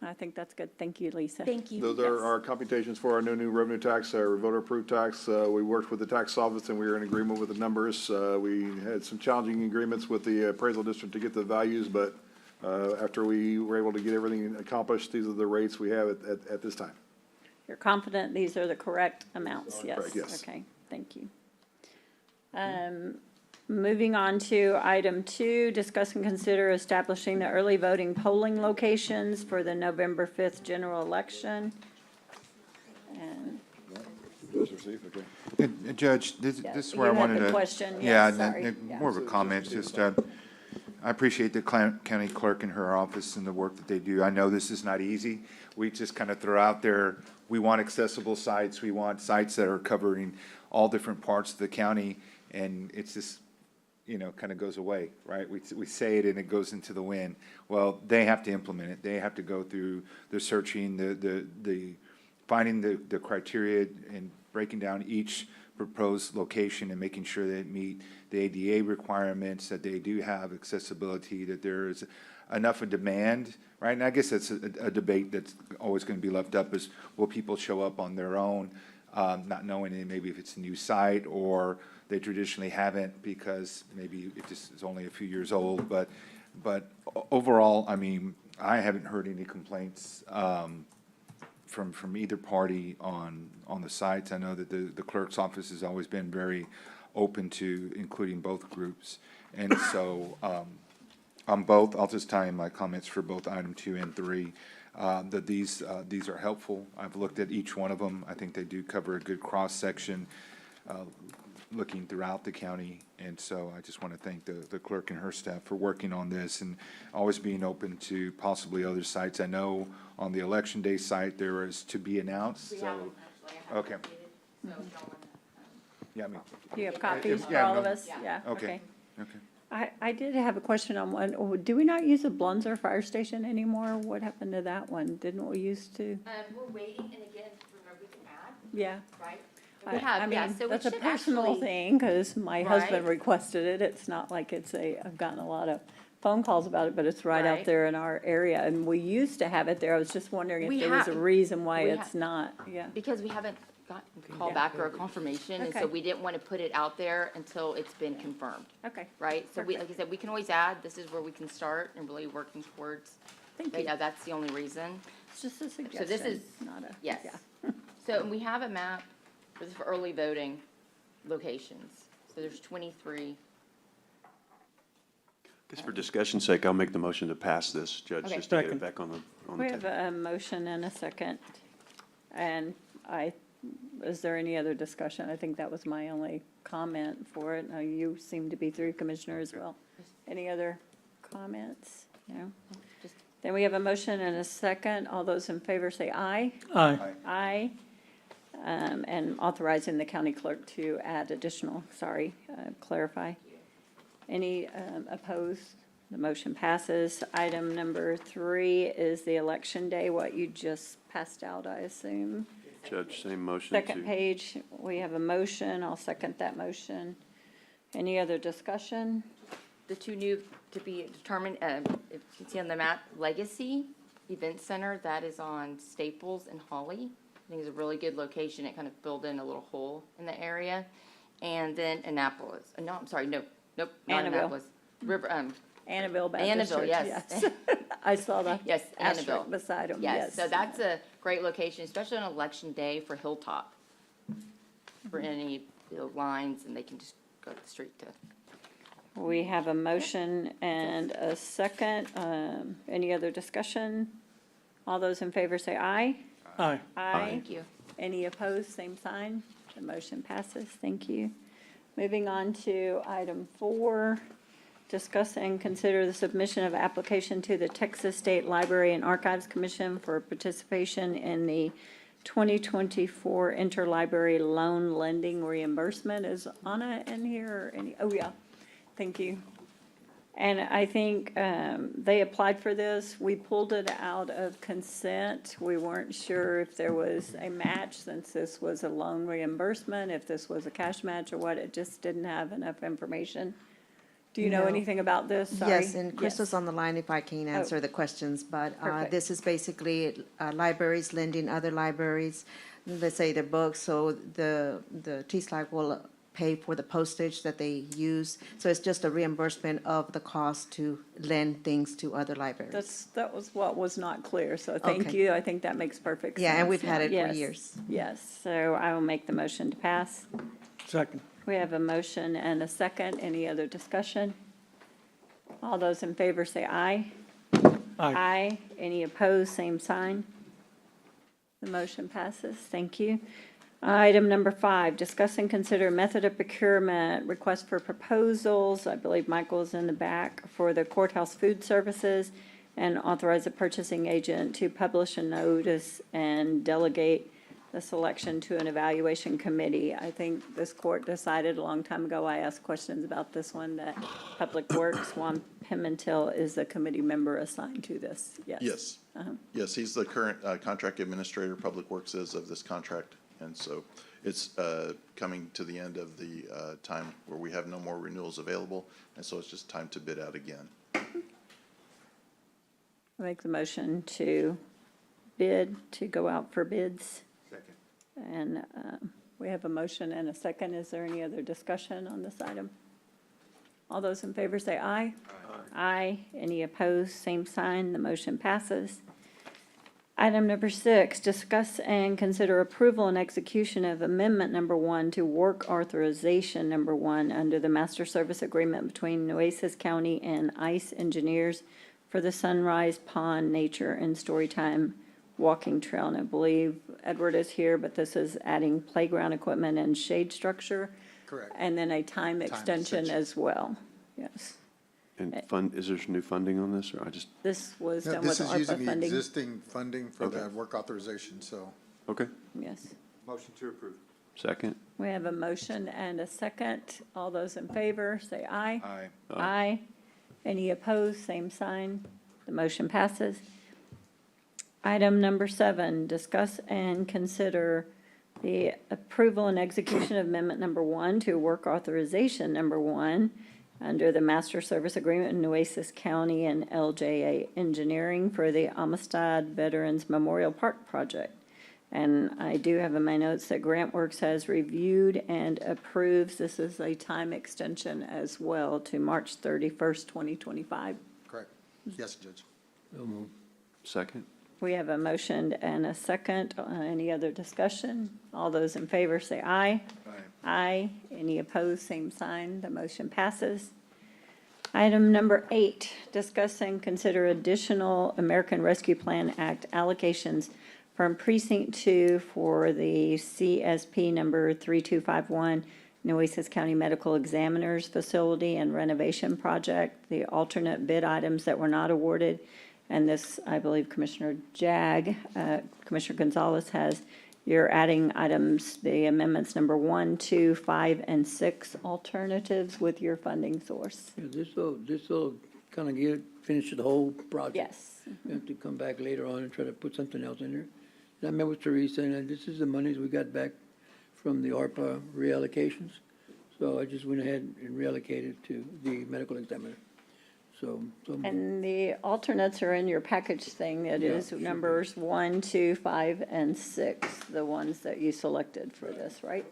I think that's good. Thank you, Lisa. Thank you. Those are our computations for our new revenue tax, our voter-approved tax. We worked with the tax office, and we were in agreement with the numbers. We had some challenging agreements with the appraisal district to get the values, but after we were able to get everything accomplished, these are the rates we have at this time. You're confident these are the correct amounts, yes? Correct, yes. Okay, thank you. Moving on to item 2, discuss and consider establishing the early voting polling locations for the November 5th general election. And Judge, this Yes, is where I you had wanted the to. question. Yeah, Yes, sorry. Yeah. more of a comment, just, I appreciate the county clerk and her office and the work that they do. I know this is not easy. We just kind of throw out there, we want accessible sites, we want sites that are covering all different parts of the county, and it's just, you know, kind of goes away, right? We say it and it goes into the wind. Well, they have to implement it. They have to go through the searching, the finding the criteria and breaking down each proposed location and making sure they meet the ADA requirements, that they do have accessibility, that there is enough of demand, right? And I guess that's a debate that's always going to be left up is, will people show up on their own, not knowing maybe if it's a new site or they traditionally haven't because maybe it just is only a few years old. But overall, I mean, I haven't heard any complaints from either party on the sites. I know that the clerk's office has always been very open to including both groups. And so on both, I'll just tie in my comments for both item 2 and 3, that these are helpful. I've looked at each one of them. I think they do cover a good cross-section looking throughout the county. And so I just want to thank the clerk and her staff for working on this and always being open to possibly other sites. I know on the Election Day site, there is to be announced. So, okay. Yeah, I mean. Do you have copies for yeah, all of no. us? Yeah, Okay, okay. okay. I did have a question on one. Do we not use the Blunzer Fire Station anymore? What happened to that one? Didn't we used to? We're waiting, and again, remember, we can add, Yeah. right? I We have, yeah, mean, so we that's a should personal actually. thing, because my husband Right. requested it. It's not like I've gotten a lot of phone calls about it, but it's right out Right. there in our area. And we used to have it there. I was just wondering if We there was a reason why we it's not, yeah. Because we haven't got a call back or a confirmation, and so Okay. we didn't want to put it out there until it's been confirmed, Okay, right? So we, like I said, we can always add, this is where we can start and really working towards. Thank But you. yeah, that's the only reason. It's just a So this suggestion, is, not a, yes. yeah. So we have a map, this is for early voting locations. So there's 23. Just for discussion's sake, I'll make the motion to pass this, Judge, Okay. just to get Second. it back on the We have table. a motion and a second. And is there any other discussion? I think that was my only comment for it. Now, you seem to be through, Commissioner, as well. Any other comments? No? Just- Then we have a motion and a second. All those in favor say aye. Aye. Aye. And authorizing the county clerk to add additional, clarify. Any opposed? The motion passes. Item number 3 is the election day, what you just passed out, I assume. Judge, same motion Second to, page, we have a motion. I'll second that motion. Any other discussion? The two new to be determined, if you see on the map, Legacy Event Center, that is on Staples and Holly. I think it's a really good location. It kind of filled in a little hole in the area. And then Annapolis, no, I'm sorry, nope, not Annabelle. Annapolis. Annabelle Baptist Annabelle, Church, yes. I saw the Yes, asterisk Annabelle. beside them, Yes, so that's a great location, especially on election day for Hilltop. For any, lines, and they can just go to the street to. We have a motion and a second. Any other discussion? All those in favor say aye. Aye. Aye. Thank you. Any opposed, same sign. The motion passes. Thank you. Moving on to item 4, discuss and consider the submission of application to the Texas State Library and Archives Commission for participation in the 2024 interlibrary loan lending reimbursement. Is Anna in here or any? Oh, yeah. Thank you. And I think they applied for this. We pulled it out of consent. We weren't sure if there was a match since this was a loan reimbursement, if this was a cash match or what. It just didn't have enough information. Do you know No. anything about this? Sorry. Yes, and Crystal's Yes. on the line if I can answer the questions, but Perfect. this is basically libraries lending other libraries, let's say their books, so the TSLAC will pay for the postage that they use. So it's just a reimbursement of the cost to lend things to other libraries. That was what was not clear, so thank Okay. you. I think that makes perfect sense. Yeah, and we've had it for Yes. years. Yes, so I will make the motion to pass. Second. We have a motion and a second. Any other discussion? All those in favor say aye. Aye. Any opposed, same sign. The motion passes. Thank you. Item number 5, discuss and consider method of procurement, request for proposals. I believe Michael's in the back for the courthouse food services, and authorize the purchasing agent to publish a notice and delegate the selection to an evaluation committee. I think this court decided a long time ago, I asked questions about this one, that Public Works, Juan Pimentel is the committee member assigned to this, yes? Yes. Uh-huh. Yes, he's the current contract administrator, Public Works is, of this contract. And so it's coming to the end of the time where we have no more renewals available. And so it's just time to bid out again. I make the motion to bid, to go out for bids. Second. And we have a motion and a second. Is there any other discussion on this item? All those in favor say aye. Aye. Any opposed, same sign. The motion passes. Item number 6, discuss and consider approval and execution of amendment number 1 to work authorization number 1 under the master service agreement between Nueces County and ICE engineers for the Sunrise Pond Nature and Storytime Walking Trail. And I believe Edward is here, but this is adding playground equipment and shade structure. Correct. And then a time extension as well, yes. And is there new funding on this, or I just, This was No, done with this is ARPA using the funding. existing funding for Okay. the work authorization, so. okay, Yes. Motion to approve. second? We have a motion and a second. All those in favor, say aye. Aye. Aye. Any opposed, same sign. The motion passes. Item number 7, discuss and consider the approval and execution of amendment number 1 to work authorization number 1 under the master service agreement in Nueces County and LJA Engineering for the Amistad Veterans Memorial Park Project. And I do have in my notes that Grant Works has reviewed and approves. This is a time extension as well to March 31st, 2025. Correct. Yes, Judge. So moved. Second? We have a motion and a second. Any other discussion? All those in favor say aye. Aye. Aye. Any opposed, same sign. The motion passes. Item number 8, discuss and consider additional American Rescue Plan Act allocations from Precinct 2 for the CSP number 3251 Nueces County Medical Examiners Facility and Renovation Project, the alternate bid items that were not awarded. And this, I believe Commissioner Commissioner Gonzalez has, you're adding items, the amendments number 1, 2, 5, and 6 alternatives with your funding source. Yeah, this'll kind of finish the whole project. Yes. We have to come back later on and try to put something else in there. And I met with Teresa, and this is the monies we got back from the ARPA reallocations. So I just went ahead and reallocated to the medical examiner. So And the alternates are in your package thing. It Yeah, is should be. numbers 1, 2, 5, and 6, the ones that you selected for this, right?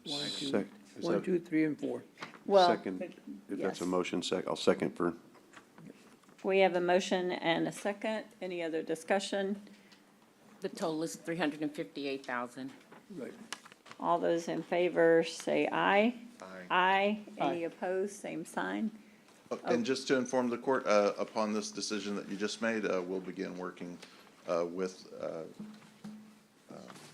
One, Sec- is 1, that- 2, 3, and 4. Well, Second, if that's a yes. motion, I'll second for, We have a motion and a second. Any other discussion? The total is $358,000. Right. All those in favor say aye. Aye. Aye. Any opposed, same sign. And just to inform the court, upon this decision that you just made, we'll begin working with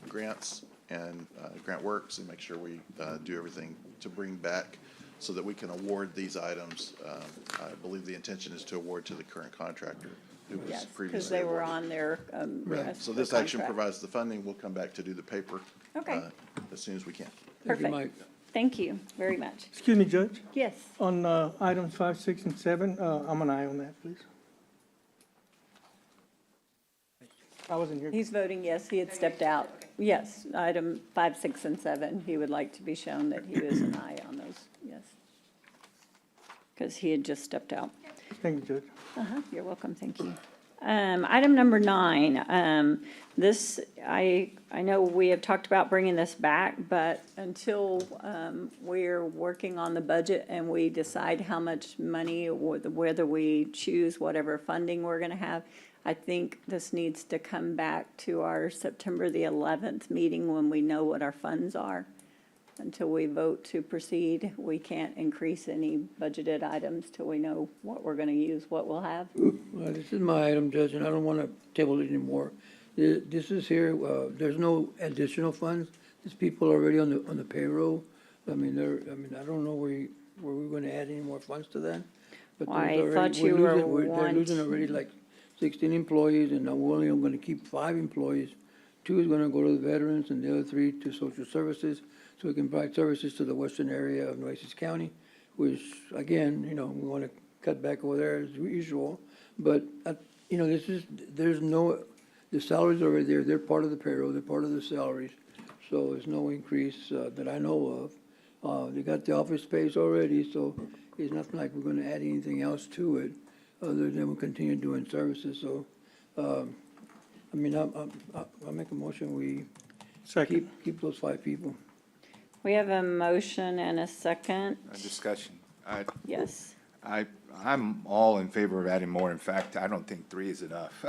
grants and Grant Works and make sure we do everything to bring back so that we can award these items. I believe the intention is to award to the current contractor who was Yes, because previously they were awarded. on their, So this action provides the funding. We'll come back to do the paper Okay. as soon as we can. Thank you, Perfect. Mike. Thank you very much. Excuse me, Judge, Yes. on items 5, 6, and 7, I'm an aye on that, please. I wasn't here. He's voting yes. He had stepped out. Yes, item 5, 6, and 7. He would like to be shown that he was an aye on those, yes. Because he had just stepped out. Thank you, Judge. You're welcome, thank you. Item number 9, this, I know we have talked about bringing this back, but until we're working on the budget and we decide how much money, or whether we choose whatever funding we're gonna have, I think this needs to come back to our September the 11th meeting when we know what our funds are. Until we vote to proceed, we can't increase any budgeted items till we know what we're gonna use, what we'll have. Well, this is my item, Judge, and I don't want to table it anymore. This is here, there's no additional funds. There's people already on the payroll. I mean, I don't know where we're gonna add any more funds to that. But Well, I there's thought already, you were they're losing already like 16 employees, and now we're only gonna keep 5 employees. 2 is gonna go to the veterans, and the other 3 to social services, so we can provide services to the western area of Nueces County, which, again, you know, we wanna cut back over there as usual. But, you know, the salaries are already there, they're part of the payroll, they're part of the salaries. So there's no increase that I know of. They got the office space already, so it's not like we're gonna add anything else to it, other than we'll continue doing services, so, I mean, I'll make a motion, we keep those 5 people. We have a motion and a second. A discussion. Yes. I'm all in favor of adding more. In fact, I don't think 3 is enough.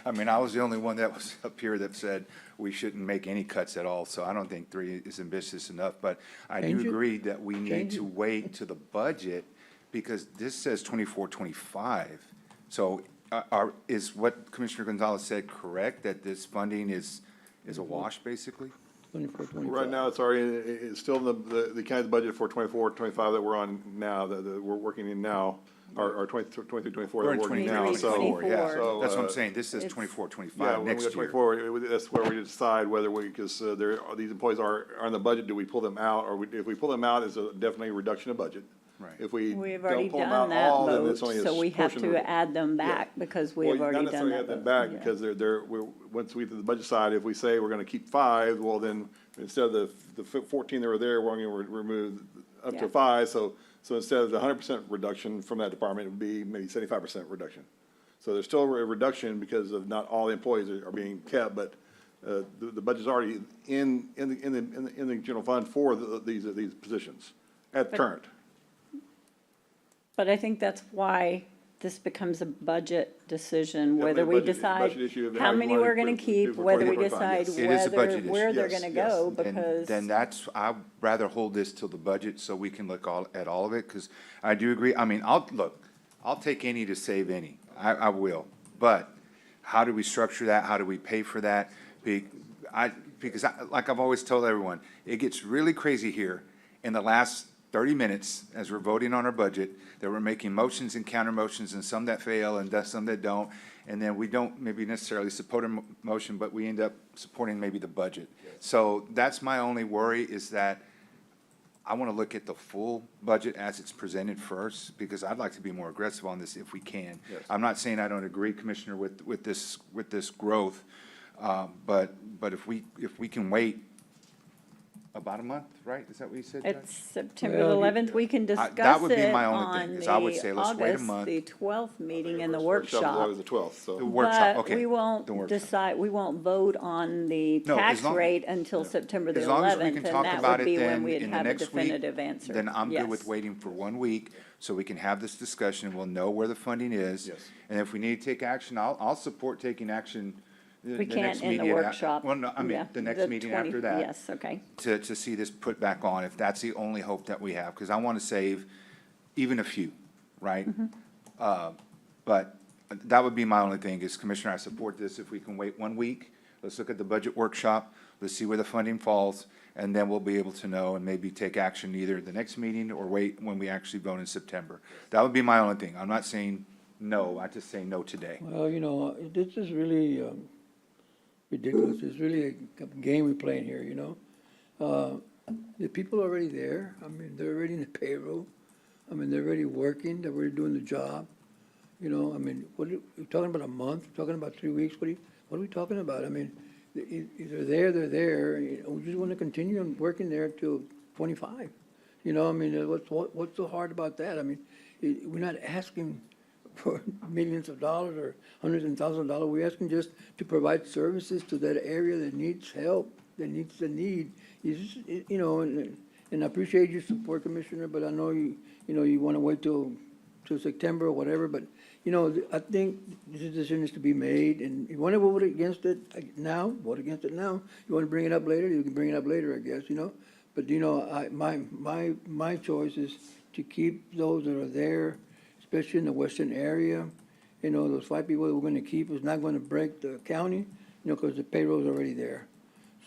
I mean, I was the only one that was up here that said we shouldn't make any cuts at all, so I don't think 3 is ambitious enough. But I do agree that we need to wait to the budget, because this says 24, 25. So is what Commissioner Gonzalez said correct, that this funding is a wash, basically? 24, 25. Right now, it's already, it's still in the county's budget for 24, 25 that we're on now, that we're working in now, or 23, 24 We're that in we're working now. 23, So 24, yeah. so, That's what I'm saying. This says 24, 25 Yeah, when we next go year. 24, that's where we decide whether because these employees are in the budget, do we pull them out? Or if we pull them out, it's definitely a reduction of budget. Right. If we We've already don't pull them done out that all, then vote, it's only a so we have portion of to it. add them back because we have Well, already not done necessarily that add them vote. back, Yeah. because once we do the budget side, if we say we're gonna keep 5, well, then instead of the 14 that were there, we're gonna remove up Yeah. to 5, so instead of the 100% reduction from that department, it would be maybe 75% reduction. So there's still a reduction because of not all the employees are being kept, but the budget's already in the general fund for these positions at current. But I think that's why this becomes a budget decision, whether Definitely we a budget decide issue of how how you many want we're to gonna do keep, for whether we 2025, decide yes. It is a whether, budget issue. where they're Yes, gonna yes. go, And because. then I'd rather hold this till the budget so we can look at all of it, because I do agree. I mean, I'll take any to save any. I will. But how do we structure that? How do we pay for that? Because like I've always told everyone, it gets really crazy here in the last 30 minutes as we're voting on our budget, that we're making motions and counter motions, and some that fail and some that don't. And then we don't maybe necessarily support a motion, but we end up supporting maybe the budget. So that's my only worry, is that I want to look at the full budget as it's presented first, because I'd like to be more aggressive on this if we can. Yes. I'm not saying I don't agree, Commissioner, with this growth, but if we can wait about a month, right? Is that what you said, Judge? It's September the 11th, we can discuss would be it my only on thing, the is I would say let's wait a August, month. the 12th meeting in the Workshop is workshop. always the 12th, so. The workshop, But okay. we the won't workshop. decide, we won't vote on the No, as tax long- rate until September the As long as we 11th, can and talk that about would it be when then we'd in the have a next week, definitive answer. then I'm good with Yes. waiting for 1 week, so we can have this discussion, we'll know where the funding is. Yes. And if we need to take action, I'll support taking action. We can't in the workshop. Well, no, I mean, Yeah, the next meeting 20 after that. Yes, okay. To see this put back on, if that's the only hope that we have, because I want to save even a few, right? But that would be my only thing, is Commissioner, I support this. If we can wait 1 week, let's look at the budget workshop, let's see where the funding falls, and then we'll be able to know and maybe take action either the next meeting or wait when we actually vote in September. That would be my only thing. I'm not saying no, I just say no today. Well, you know, this is really ridiculous. It's really a game we're playing here, you know? The people are already there. I mean, they're already in the payroll. I mean, they're already working, they're already doing the job. You know, I mean, we're talking about a month, we're talking about 3 weeks, what are we talking about? I mean, they're there, they're there. You know, we just want to continue on working there till 25. You know, I mean, what's so hard about that? I mean, we're not asking for millions of dollars or hundreds and thousands of dollars. We're asking just to provide services to that area that needs help, that needs the need. You know, and I appreciate your support, Commissioner, but I know you want to wait till September or whatever, but, you know, I think this decision is to be made, and you want to vote against it now, vote against it now. You want to bring it up later, you can bring it up later, I guess, you know? But, you know, my choice is to keep those that are there, especially in the western area. You know, those 5 people that we're going to keep is not going to break the county, you know, because the payroll's already there.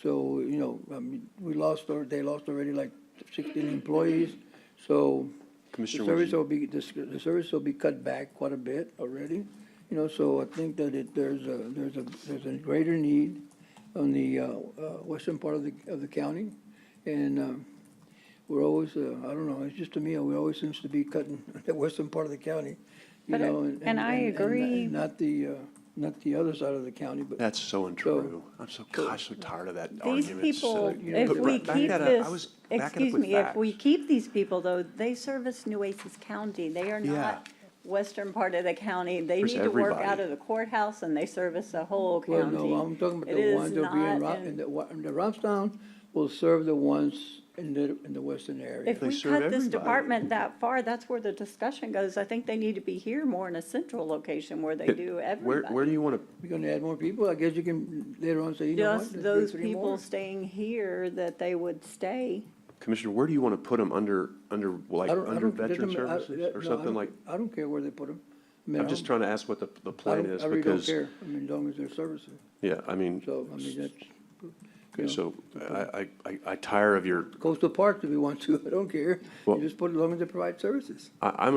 So, you know, I mean, they lost already like 16 employees, so the Commissioner, service will be, the service will be cut back quite a bit already. You know, so I think that there's a greater need on the western part of the county. And we're always, I don't know, it's just to me, we always seems to be cutting the western part of the county, you But know. and I agree. Not the other side of the county, but. That's so untrue. I'm so tired of that These argument. people, you know, if but we back keep that up. this, I was backing up excuse with me, if facts. we keep these people though, they service Nueces County. They are Yeah. not western part of the county. They There's need to work everybody. out of the courthouse and they service the whole Well, county. no, I'm talking about It the is ones that will be in, not in the Robstown will serve the ones in the western area. If They we serve cut this everybody. department that far, that's where the discussion goes. I think they need to be here more in a central location where they do everybody. Where do you want to, You're gonna add more people, I guess you can later on say, you know what? Just let's those bring 3 people more. staying here, that they would stay. Commissioner, where do you want to put them under like, I don't- under doesn't veteran ma- I- services no, or I something don't- like? I don't care where they put them. I mean, I'm just trying to ask what the I plan don't- is I really don't because, care, I mean, as long as they're servicing, yeah, I mean, so, I mean, that's. okay, so I tire of your, Coastal Park if you want to, I don't care, Well- you just put it as long as they provide services. I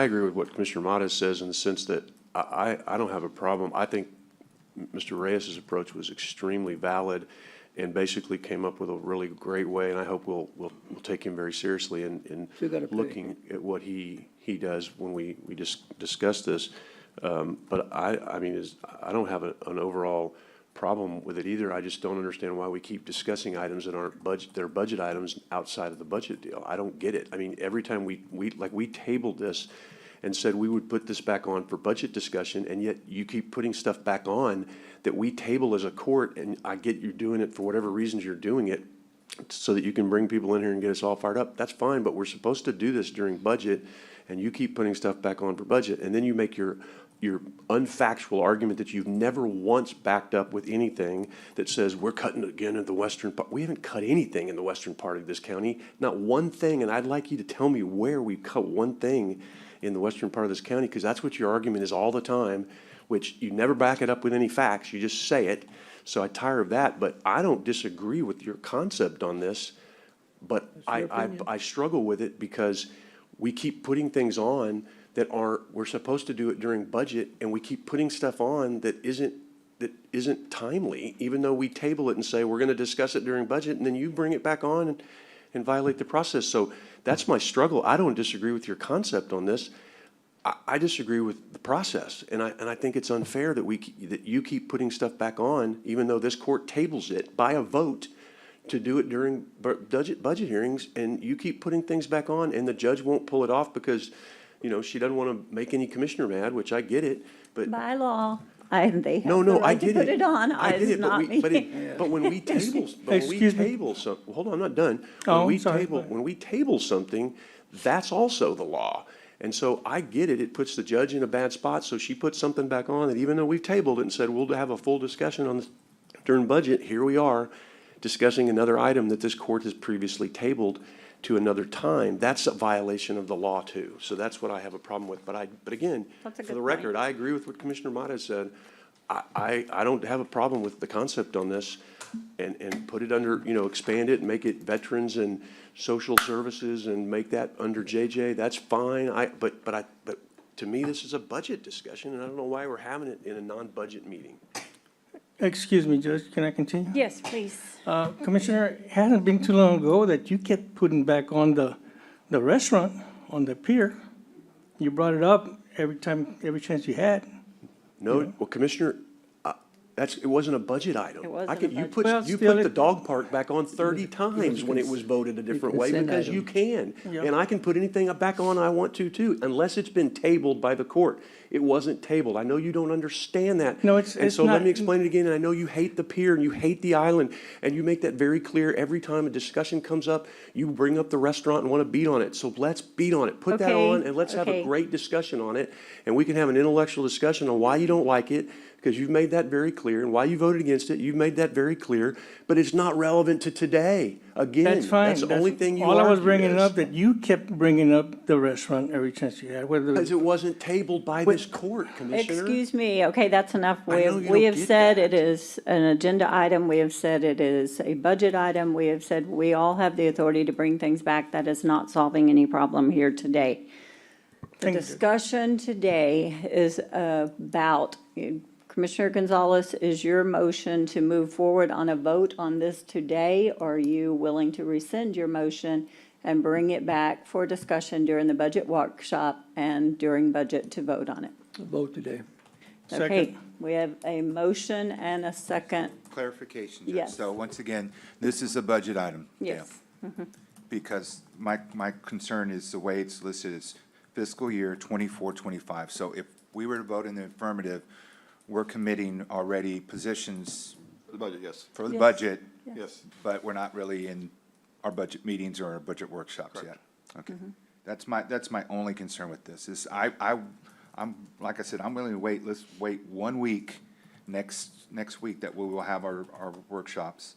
agree with what Commissioner Modas says in the sense that I don't have a problem. I think Mr. Reyes's approach was extremely valid and basically came up with a really great way, and I hope we'll take him very seriously in Still gotta pay. looking at what he does when we discuss this. But I mean, I don't have an overall problem with it either. I just don't understand why we keep discussing items that aren't that are budget items outside of the budget deal. I don't get it. I mean, every time we tabled this and said we would put this back on for budget discussion, and yet you keep putting stuff back on that we table as a court, and I get you're doing it for whatever reasons you're doing it, so that you can bring people in here and get us all fired up. That's fine, but we're supposed to do this during budget, and you keep putting stuff back on for budget, and then you make your unfactual argument that you've never once backed up with anything that says we're cutting again in the western part. We haven't cut anything in the western part of this county, not one thing, and I'd like you to tell me where we cut one thing in the western part of this county, because that's what your argument is all the time, which you never back it up with any facts, you just say it. So I tire of that, but I don't disagree with your concept on this, but I struggle with it because we keep putting things on that we're supposed to do it during budget, and we keep putting stuff on that isn't timely, even though we table it and say we're gonna discuss it during budget, and then you bring it back on and violate the process. So that's my struggle. I don't disagree with your concept on this. I disagree with the process, and I think it's unfair that that you keep putting stuff back on, even though this court tables it by a vote to do it during budget hearings, and you keep putting things back on, and the judge won't pull it off because, you know, she doesn't want to make any commissioner mad, which I get it, but. By law, they have the No, I right to get put it. it on. I get It's it, not me. but when we table, Excuse me? hold on, I'm not done. Oh, When we sorry. table, when we table something, that's also the law. And so I get it, it puts the judge in a bad spot, so she puts something back on that even though we've tabled it and said we'll have a full discussion on this during budget, here we are discussing another item that this court has previously tabled to another time. That's a violation of the law too. So that's what I have a problem with. But again, That's a for good the point. record, I agree with what Commissioner Mata said. I don't have a problem with the concept on this and put it under, you know, expand it and make it veterans and social services and make that under JJ. That's fine. But to me, this is a budget discussion, and I don't know why we're having it in a non-budget meeting. Excuse me, Judge, can I continue? Yes, please. Commissioner, it hadn't been too long ago that you kept putting back on the restaurant on the pier. You brought it up every chance you had. No, well, Commissioner, it wasn't a budget item. It wasn't I could- a You budget. put, Well, you still put the it- dog park back on 30 times when it was voted a different way consent because you item. can. Yeah. And I can put anything back on I want to too, unless it's been tabled by the court. It wasn't tabled. I know you don't understand that. No, it's And so let not- me explain it again, and I know you hate the pier and you hate the island, and you make that very clear every time a discussion comes up, you bring up the restaurant and want to beat on it. So let's beat on it. Put that Okay, on and let's have a okay. great discussion on it, and we can have an intellectual discussion on why you don't like it, because you've made that very clear, and why you voted against it, you've made that very clear, but it's not relevant to today. Again, That's fine. that's the only thing you All I was argued bringing is. up, that you kept bringing up the restaurant every chance you had, whether. Because it wasn't tabled by this court, Commissioner. Excuse me, okay, that's enough. I know you We don't have get said that. it is an agenda item, we have said it is a budget item, we have said we all have the authority to bring things back. That is not solving any problem here today. The Thank you. discussion today is about, Commissioner Gonzalez, is your motion to move forward on a vote on this today? Or are you willing to rescind your motion and bring it back for discussion during the budget workshop and during budget to vote on it? A vote today. Okay, we have a motion and a second. Clarification, Judge. Yes. So once again, this is a budget item. Yes. Because my concern is the way it's listed is fiscal year 24-25. So if we were to vote in the affirmative, we're committing already positions For the budget, yes. for the Yes. budget, Yes. but we're not really in our budget meetings or our budget workshops yet. Okay. That's my only concern with this, is I'm, like I said, I'm willing to wait, let's wait 1 week, next week that we will have our workshops.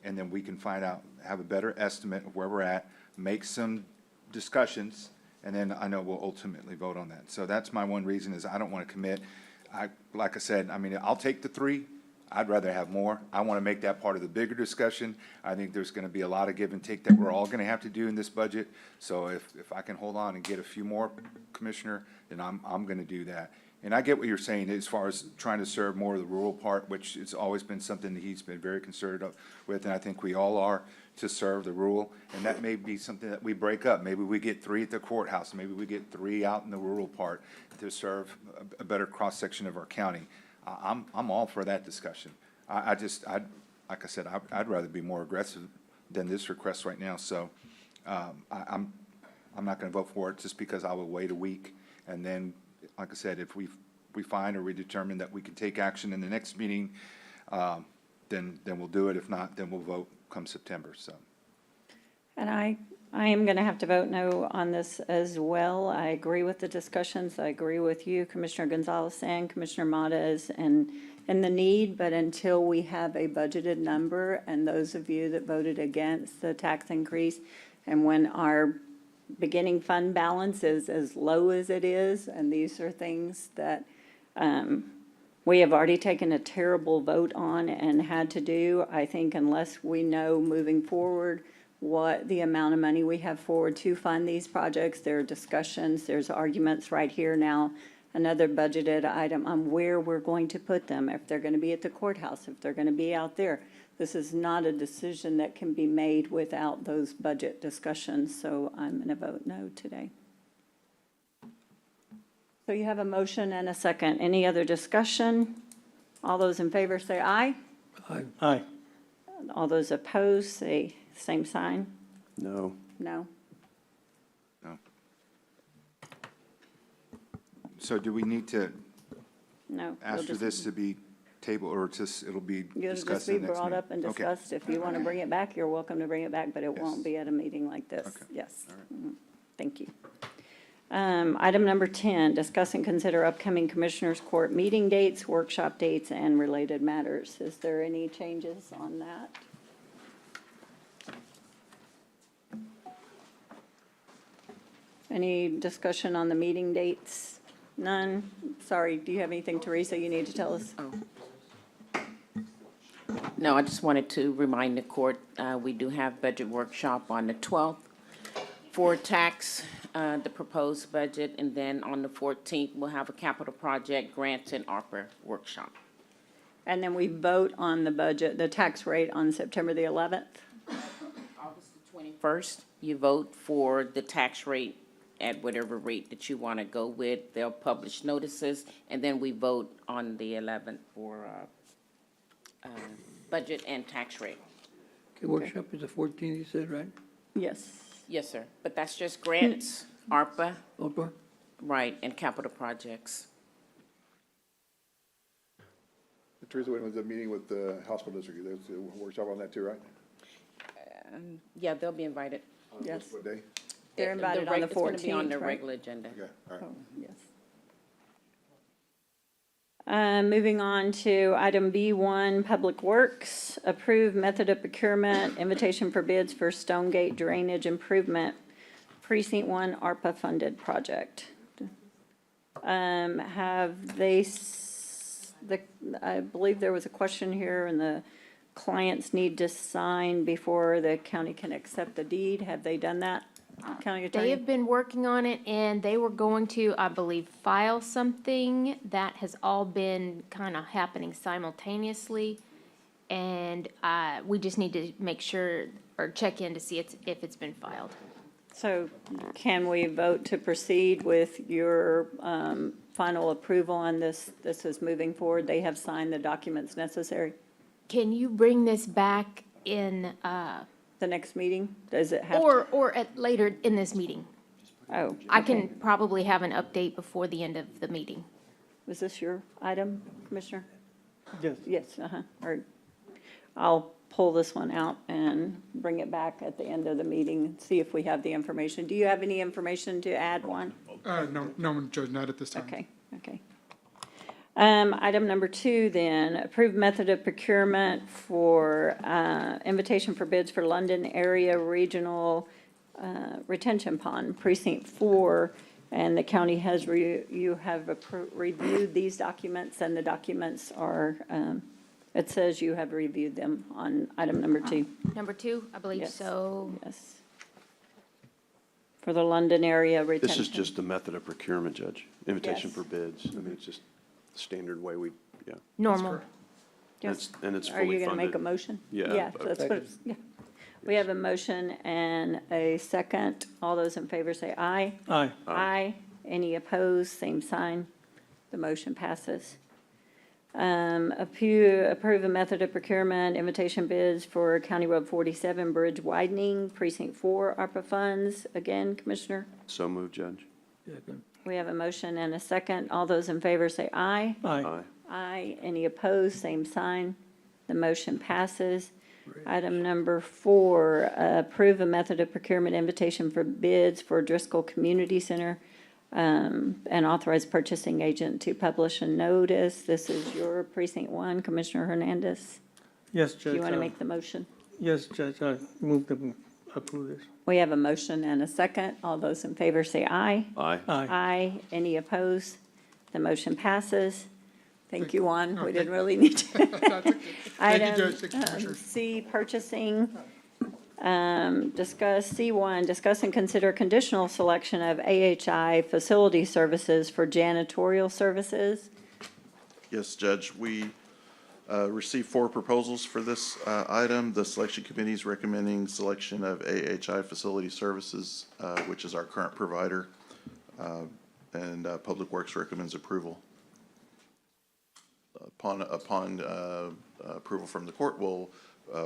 And then we can find out, have a better estimate of where we're at, make some discussions, and then I know we'll ultimately vote on that. So that's my one reason, is I don't want to commit. Like I said, I mean, I'll take the 3. I'd rather have more. I want to make that part of the bigger discussion. I think there's going to be a lot of give and take that we're all going to have to do in this budget. So if I can hold on and get a few more, Commissioner, then I'm going to do that. And I get what you're saying as far as trying to serve more of the rural part, which has always been something that he's been very concerned with, and I think we all are, to serve the rural. And that may be something that we break up. Maybe we get 3 at the courthouse, maybe we get 3 out in the rural part to serve a better cross-section of our county. I'm all for that discussion. Like I said, I'd rather be more aggressive than this request right now. So I'm not going to vote for it just because I will wait a week. And then, like I said, if we find or we determine that we can take action in the next meeting, then we'll do it. If not, then we'll vote come September, so. And I am going to have to vote no on this as well. I agree with the discussions. I agree with you, Commissioner Gonzalez and Commissioner Mottas, and the need, but until we have a budgeted number, and those of you that voted against the tax increase, and when our beginning fund balance is as low as it is, and these are things that we have already taken a terrible vote on and had to do. I think unless we know moving forward what the amount of money we have forward to fund these projects, there are discussions, there's arguments right here now, another budgeted item on where we're going to put them, if they're going to be at the courthouse, if they're going to be out there. This is not a decision that can be made without those budget discussions, so I'm going to vote no today. So you have a motion and a second. Any other discussion? All those in favor say aye. Aye. Aye. All those opposed say same sign. No. No. So do we need to No. ask for this to be tabled, or just, it'll be You'll just discussed be in the next brought meeting? up and Okay. discussed. If you want to bring it back, you're welcome to bring it back, but it Yes. won't be at a meeting like this. Okay. Yes. All right. Thank you. Item number 10, discuss and consider upcoming Commissioners Court meeting dates, workshop dates, and related matters. Is there any changes on that? Any discussion on the meeting dates? None? Sorry, do you have anything, Teresa, you need to tell us? No, I just wanted to remind the court, we do have budget workshop on the 12th for tax, the proposed budget, and then on the 14th, we'll have a capital project grants and ARPA workshop. And then we vote on the budget, the tax rate on September the 11th? August the 21st, you vote for the tax rate at whatever rate that you want to go with. They'll publish notices, and then we vote on the 11th for budget and tax rate. Okay, workshop is the 14th, you said, right? Yes. Yes, sir. But that's just grants, ARPA, Oprah? right, and capital projects. Teresa, when was the meeting with the hospital district? There's a workshop on that too, right? Yeah, they'll be invited. Yes. What day? They're invited on the 14th, It's going to be on the right? regular agenda. Okay, all right. Oh, yes. Moving on to item B1, Public Works, approve method of procurement, invitation for bids for Stonegate Drainage Improvement, Precinct 1 ARPA-funded project. Have they, I believe there was a question here, and the clients need to sign before the county can accept the deed. Have they done that, county They attorney? have been working on it, and they were going to, I believe, file something. That has all been kind of happening simultaneously. And we just need to make sure, or check in to see if it's been filed. So can we vote to proceed with your final approval on this? This is moving forward. They have signed the documents necessary. Can you bring this back in, The next meeting? Does it have to? or at later in this meeting? Oh, I okay. can probably have an update before the end of the meeting. Was this your item, Commissioner? Yes. Yes, or I'll pull this one out and bring it back at the end of the meeting and see if we have the information. Do you have any information to add, Juan? No, Judge, not at this time. Okay. Item number 2 then, approved method of procurement for, invitation for bids for London Area Regional Retention Pond, Precinct 4. And the county has, you have reviewed these documents, and the documents are, it says you have reviewed them on item number 2. Number 2, I believe Yes. so. Yes. For the London Area This Retention. is just the method of procurement, Judge. Invitation Yes. for bids. I mean, it's just standard way we, yeah. Normal. Yes. And it's Are fully you going to make a funded. motion? Yeah. Yeah, that's what it's, yeah. We have a motion and a second. All those in favor say aye. Aye. Aye. Any opposed, same sign. The motion passes. Approve a method of procurement, invitation bids for County Road 47 Bridge Widening, Precinct 4 ARPA funds. Again, Commissioner, So moved, Judge. Second. we have a motion and a second. All those in favor say aye. Aye. Aye. Aye. Any opposed, same sign. The motion passes. Item number 4, approve a method of procurement invitation for bids for Driscoll Community Center, and authorize purchasing agent to publish a notice. This is your precinct 1, Commissioner Hernandez. Yes, Do Judge. you want to make the motion? Yes, Judge, I move to approve this. We have a motion and a second. All those in favor say aye. Aye. Aye. Aye. Any opposed? The motion passes. Thank you, Juan. No, We thank- didn't really need to. Thank you, Item Judge. Thank you, Commissioner. C, purchasing. Discuss, C1, discuss and consider conditional selection of AHI facility services for janitorial services. Yes, Judge, we received 4 proposals for this item. The selection committee is recommending selection of AHI Facility Services, which is our current provider, and Public Works recommends approval. Upon approval from the court, we'll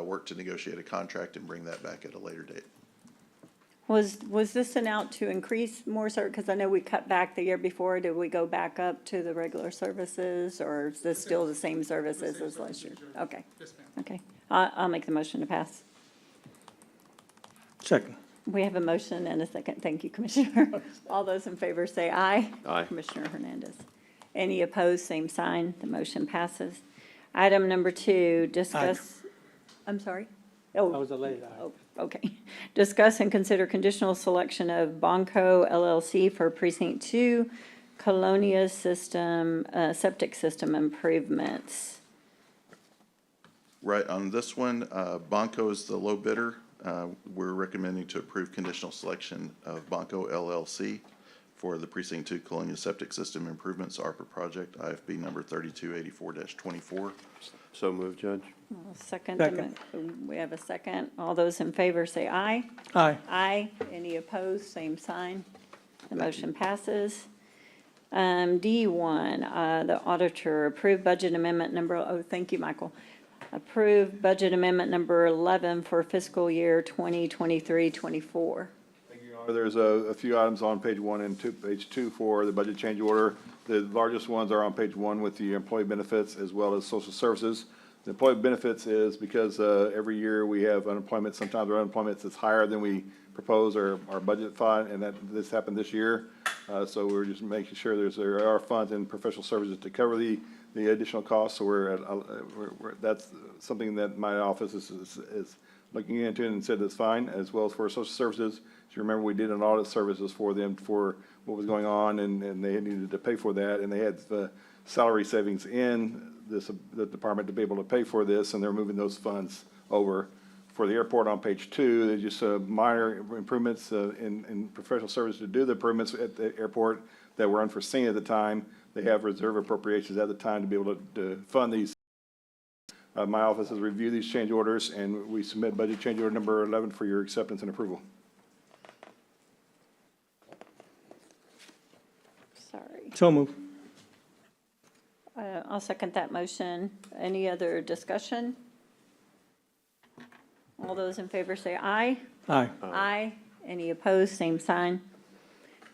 work to negotiate a contract and bring that back at a later date. Was this sent out to increase more because I know we cut back the year before. Did we go back up to the regular services, or is this still the same services as last year? Okay. Yes, ma'am. Okay. I'll make the motion to pass. Second. We have a motion and a second. Thank you, Commissioner. All those in favor say aye. Aye. Commissioner Hernandez. Any opposed, same sign. The motion passes. Item number 2, discuss, I'm sorry? That was a late item. Oh, okay. Discuss and consider conditional selection of Bonco LLC for Precinct 2 Colonia System, septic system improvements. Right, on this one, Bonco is the low bidder. We're recommending to approve conditional selection of Bonco LLC for the Precinct 2 Colonia Septic System Improvements ARPA project, IFB number 3284-24. So moved, Judge. Second. Second. We have a second. All those in favor say aye. Aye. Aye. Any opposed, same sign. The motion passes. D1, the auditor, approved budget amendment number, thank you, Michael. Approved budget amendment number 11 for fiscal year 2023-24. There's a few items on page 1 and page 2 for the budget change order. The largest ones are on page 1 with the employee benefits as well as social services. The employee benefits is because every year we have unemployment. Sometimes our unemployment is higher than we propose our budget fund, and this happened this year. So we're just making sure there are funds in professional services to cover the the additional costs, so that's something that my office is looking into and said that's fine, as well as for social services. If you remember, we did an audit services for them for what was going on, and they needed to pay for that, and they had the salary savings in the department to be able to pay for this, and they're moving those funds over. For the airport on page 2, there's just minor improvements in professional services to do the improvements at the airport that were unforeseen at the time. They have reserve appropriations at the time to be able to fund these. My office has reviewed these change orders, and we submit budget change order number 11 for your acceptance and approval. Sorry. So move. I'll second that motion. Any other discussion? All those in favor say aye. Aye. Aye. Any opposed, same sign.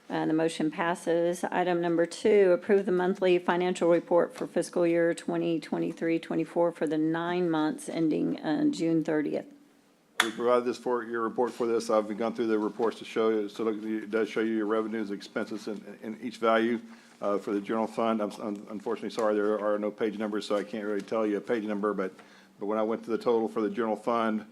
The motion passes. Item number 2, approve the monthly financial report for fiscal year 2023-24 for the 9 months ending June 30th. We provided this for your report for this. I've gone through the reports to show you, so it does show you your revenues, expenses, in each value. For the general fund, I'm unfortunately sorry, there are no page numbers, so I can't really tell you a page number, but when I went to the total for the general fund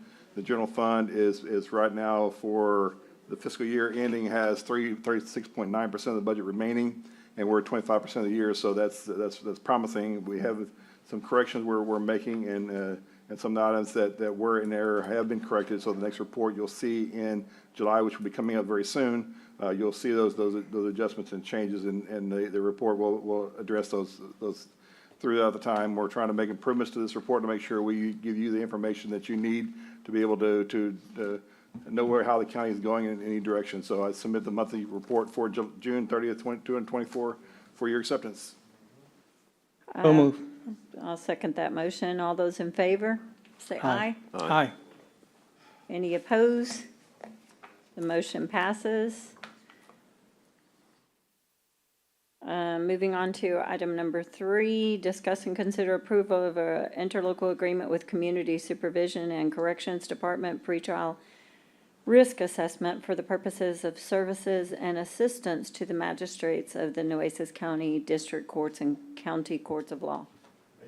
is right now for the fiscal year ending has 36.9% of the budget remaining, and we're at 25% of the year, so that's promising. We have some corrections we're making, and some items that were in error have been corrected. So the next report you'll see in July, which will be coming up very soon, you'll see those adjustments and changes, and the report will address those throughout the time. We're trying to make improvements to this report to make sure we give you the information that you need to be able to know how the county is going in any direction. So I submit the monthly report for June 30th, 2024 for your acceptance. So move. I'll second that motion. All those in favor, say aye. Aye. Any opposed? The motion passes. Moving on to item number 3, discuss and consider approval of an interlocal agreement with Community Supervision and Corrections Department pretrial risk assessment for the purposes of services and assistance to the magistrates of the Nueces County District Courts and County Courts of Law.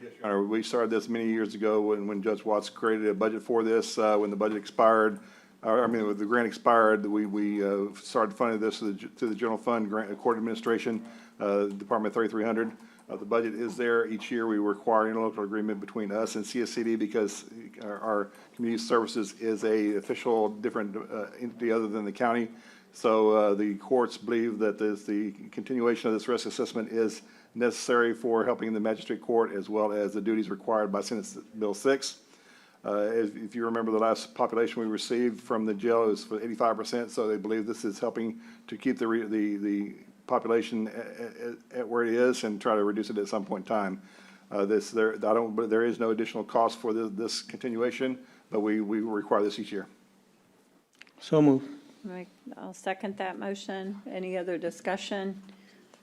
Yes, Your Honor, we started this many years ago when Judge Watts created a budget for this. When the budget expired, when the grant expired, we started funding this to the General Fund Grant Court Administration, Department 3300. The budget is there. Each year we require an interlocal agreement between us and CSCD because our community services is a official different entity other than the county. So the courts believe that the continuation of this risk assessment is necessary for helping the magistrate court as well as the duties required by Senate Bill 6. If you remember, the last population we received from the jail is for 85%, so they believe this is helping to keep the population at where it is and try to reduce it at some point in time. There is no additional cost for this continuation, but we require this each year. So move. I'll second that motion. Any other discussion?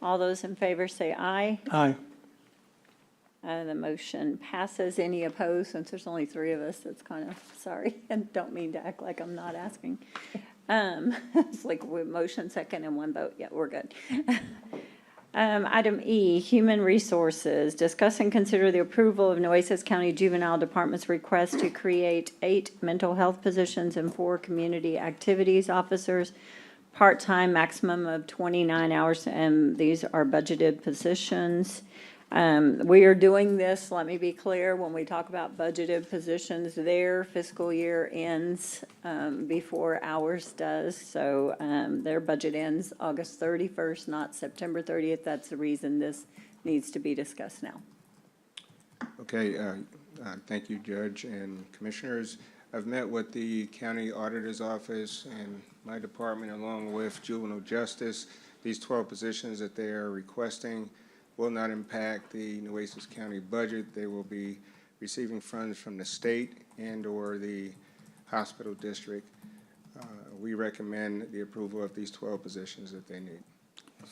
All those in favor say aye. Aye. The motion passes. Any opposed? Since there's only 3 of us, that's kind of, sorry, and don't mean to act like I'm not asking. It's like motion second and 1 vote. Yeah, we're good. Item E, Human Resources. Discuss and consider the approval of Nueces County Juvenile Department's request to create 8 mental health positions and 4 community activities officers, part-time, maximum of 29 hours, and these are budgeted positions. We are doing this, let me be clear, when we talk about budgeted positions, their fiscal year ends before ours does. So their budget ends August 31st, not September 30th. That's the reason this needs to be discussed now. Okay, thank you, Judge and Commissioners. I've met with the County Auditor's Office and my department along with Juvenile Justice. These 12 positions that they are requesting will not impact the Nueces County budget. They will be receiving funds from the state and or the hospital district. We recommend the approval of these 12 positions that they need.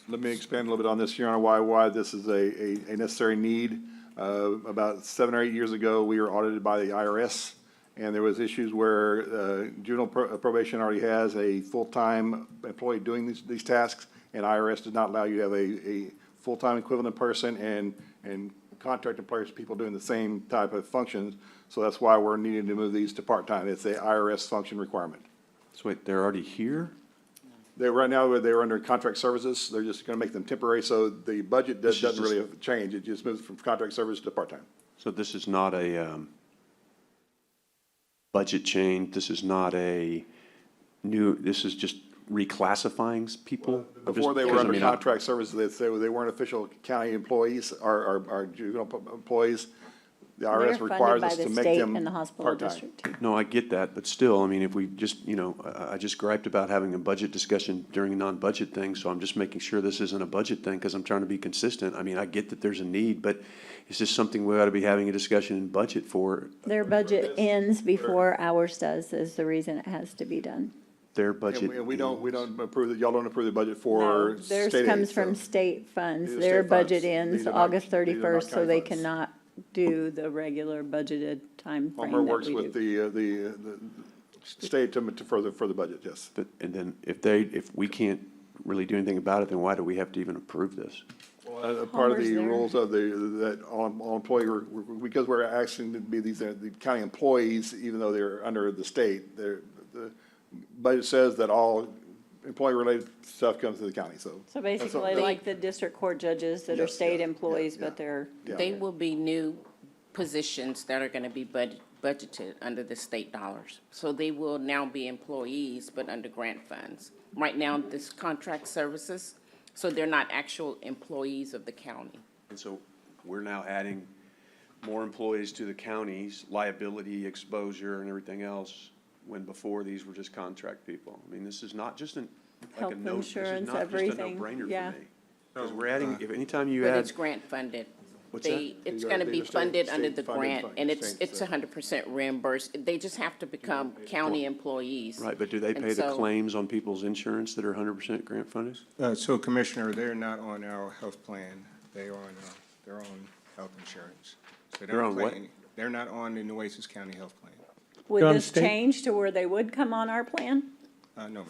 Let me expand a little bit on this, Your Honor, why this is a necessary need. About 7 or 8 years ago, we were audited by the IRS, and there was issues where juvenile probation already has a full-time employee doing these tasks, and IRS does not allow you to have a full-time equivalent person and contract employers, people doing the same type of functions. So that's why we're needing to move these to part-time. It's a IRS function requirement. So wait, they're already here? Right now, they're under contract services. They're just gonna make them temporary, so the budget This is doesn't just- really change. It just moves from contract service to part-time. So this is not a budget change, this is not a new, this is just reclassifying people? Before they were Because, I under mean, contract services, they weren't official county employees or juvenile employees. The IRS requires us to make them part-time. No, I get that, but still, I mean, if we just, I just griped about having a budget discussion during a non-budget thing, so I'm just making sure this isn't a budget thing, because I'm trying to be consistent. I mean, I get that there's a need, but is this something we ought to be having a discussion in budget for? Their budget ends before ours does, is the reason it has to be done. Their budget? And we don't approve, y'all don't approve the budget for No, state theirs aid, comes so- from state funds. These are Their state funds. budget ends These are not- August these are not 31st, so county they funds. cannot do the regular budgeted timeframe Palmer works that we with do. the state to for the budget, yes. But, and then if we can't really do anything about it, then why do we have to even approve this? Part of Palmer's the there. rules of that all employee, because we're asking to be the county employees, even though they're under the state, the budget says that all employee-related stuff comes to the county, so. So basically, like the district court judges that are Yes, state yeah, employees, yeah, but they're, They will be new positions that are gonna be budgeted under the state dollars. So they will now be employees, but under grant funds. Right now, this contract services, so they're not actual employees of the county. And so we're now adding more employees to the county's liability, exposure, and everything else, when before these were just contract people. I mean, this is not just like Health a no, this is insurance, not just a everything, no-brainer for me. yeah. Because we're adding, if anytime you But add, it's grant funded. What's that? It's These are- gonna these be are state- funded under the state-funded grant, funds, and it's state- 100% reimbursed. They just have to become county employees. right, but do they And pay the so- claims on people's insurance that are 100% grant funded? So Commissioner, they're not on our health plan. They are on their own health insurance. So they They're don't on pay what? any- They're not on the Nueces County Health Plan. would You're on this state? change to where they would come on our plan? No, ma'am.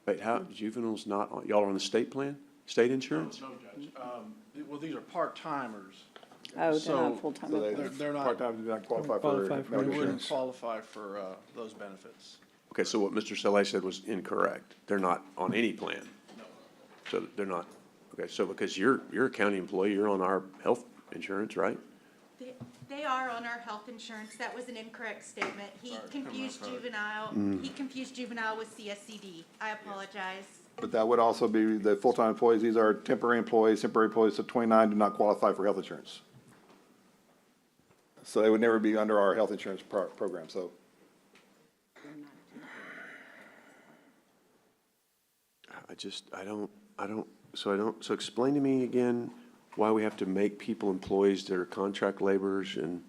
Wait, how, juveniles not, y'all are on the state plan? State insurance? No, Judge. Well, these are part-timers. Oh, they're So- not full-time So they- employees. They're not, Part-time do not qualify Qualify for for health they wouldn't insurance. qualify for those benefits. Okay, so what Mr. Saleh said was incorrect. They're not on any plan. No. So they're not, okay, so because you're a county employee, you're on our health insurance, right? They are on our health insurance. That was an incorrect statement. He confused juvenile, he confused juvenile with CSCD. I apologize. But that would also be the full-time employees. These are temporary employees of 29 do not qualify for health insurance. So they would never be under our health insurance program, so. So explain to me again why we have to make people employees that are contract laborers and,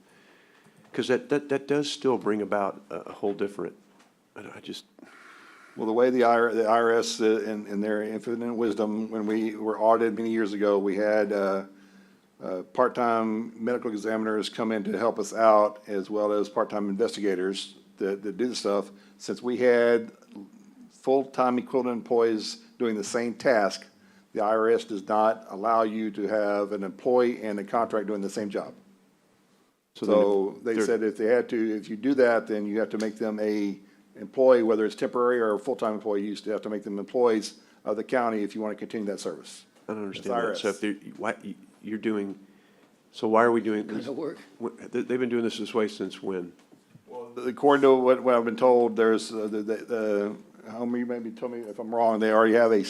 because that does still bring about a whole different, I just, Well, the way the IRS, in their infinite wisdom, when we were audited many years ago, we had part-time medical examiners come in to help us out, as well as part-time investigators that do the stuff. Since we had full-time equivalent employees doing the same task, the IRS does not allow you to have an employee and a contract doing the same job. So they said if you do that, then you have to make them a employee, whether it's temporary or a full-time employee, you used to have to make them employees of the county if you want to continue that service. I don't It's understand that. So IRS. if they're, why, you're doing, so why are we doing this? Kind of work. They've been doing this way since when? According to what I've been told, there's, Homer, you maybe tell me if I'm wrong, they already have a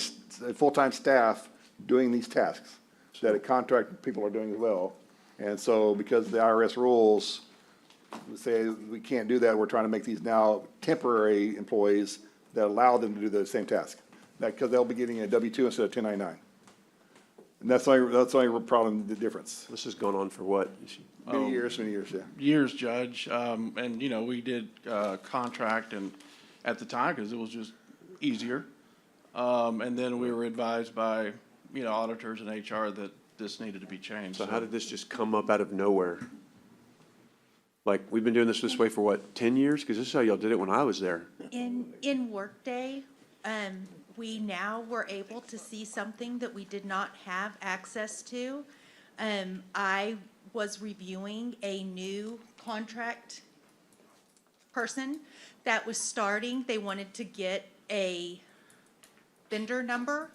full-time staff doing these tasks that a contract people are doing as well. And so because the IRS rules say we can't do that, we're trying to make these now temporary employees that allow them to do the same task. Because they'll be getting a W-2 instead of 1099. And that's the only real problem, the difference. This has gone on for what? Many years, yeah. Years, Judge. And, we did contract and at the time, because it was just easier. And then we were advised by, auditors and HR that this needed to be changed. So how did this just come up out of nowhere? Like, we've been doing this way for what, 10 years? Because this is how y'all did it when I was there. In Workday, we now were able to see something that we did not have access to. I was reviewing a new contract person that was starting. They wanted to get a vendor number.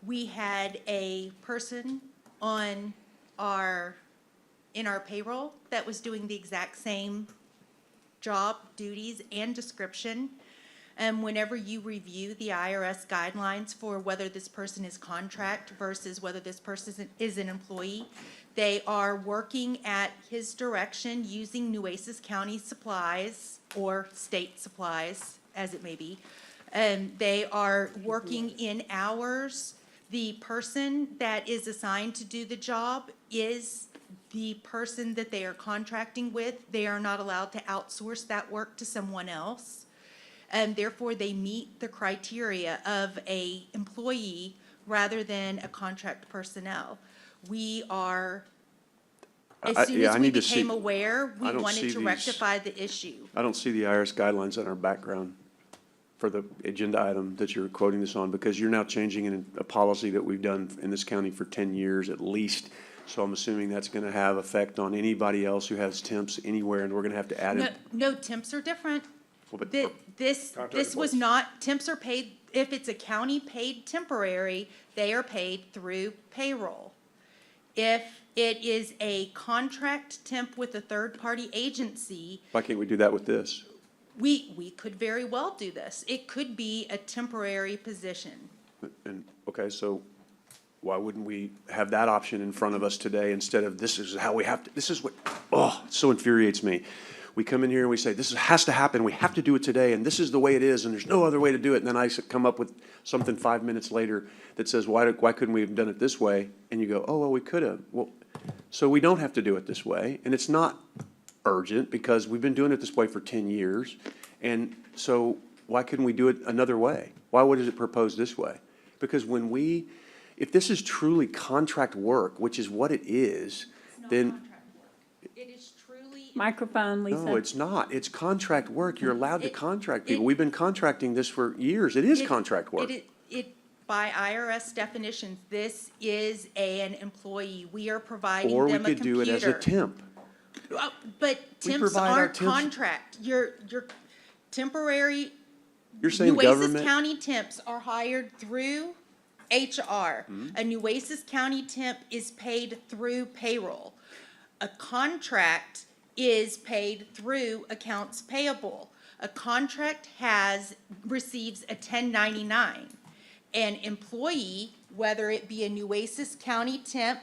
We had a person on in our payroll that was doing the exact same job, duties, and description. And whenever you review the IRS guidelines for whether this person is contract versus whether this person is an employee, they are working at his direction using Nueces County supplies or state supplies, as it may be. They are working in hours. The person that is assigned to do the job is the person that they are contracting with. They are not allowed to outsource that work to someone else. And therefore, they meet the criteria of a employee rather than a contract personnel. We are, as soon as we became aware, we wanted to rectify the issue. I don't see the IRS guidelines in our background for the agenda item that you're quoting this on, because you're now changing a policy that we've done in this county for 10 years at least. So I'm assuming that's going to have effect on anybody else who has temps anywhere, and we're going to have to add it. No, temps are different. Well, but- This was not, temps are paid, if it's a county paid temporary, they are paid through payroll. If it is a contract temp with a third-party agency, Why can't we do that with this? we could very well do this. It could be a temporary position. And, okay, so why wouldn't we have that option in front of us today instead of this is how we have to, this is what, oh, it so infuriates me. We come in here and we say, this has to happen, we have to do it today, and this is the way it is, and there's no other way to do it. And then I come up with something 5 minutes later that says, why couldn't we have done it this way? And you go, oh, well, we could have. Well, so we don't have to do it this way, and it's not urgent because we've been doing it this way for 10 years. And so why couldn't we do it another way? Why would it propose this way? Because if this is truly contract work, which is what it is, then. It is truly. Microphone, Lisa. No, it's not. It's contract work. You're allowed to contract people. We've been contracting this for years. It is contract work. By IRS definitions, this is an employee. We are providing Or we them a could computer. do it as a temp. But We temps provide our aren't temps- contract. Your temporary. You're saying Nueces government. County temps are hired through HR. Hmm? A Nueces County temp is paid through payroll. A contract is paid through accounts payable. A contract receives a 1099. An employee, whether it be a Nueces County temp,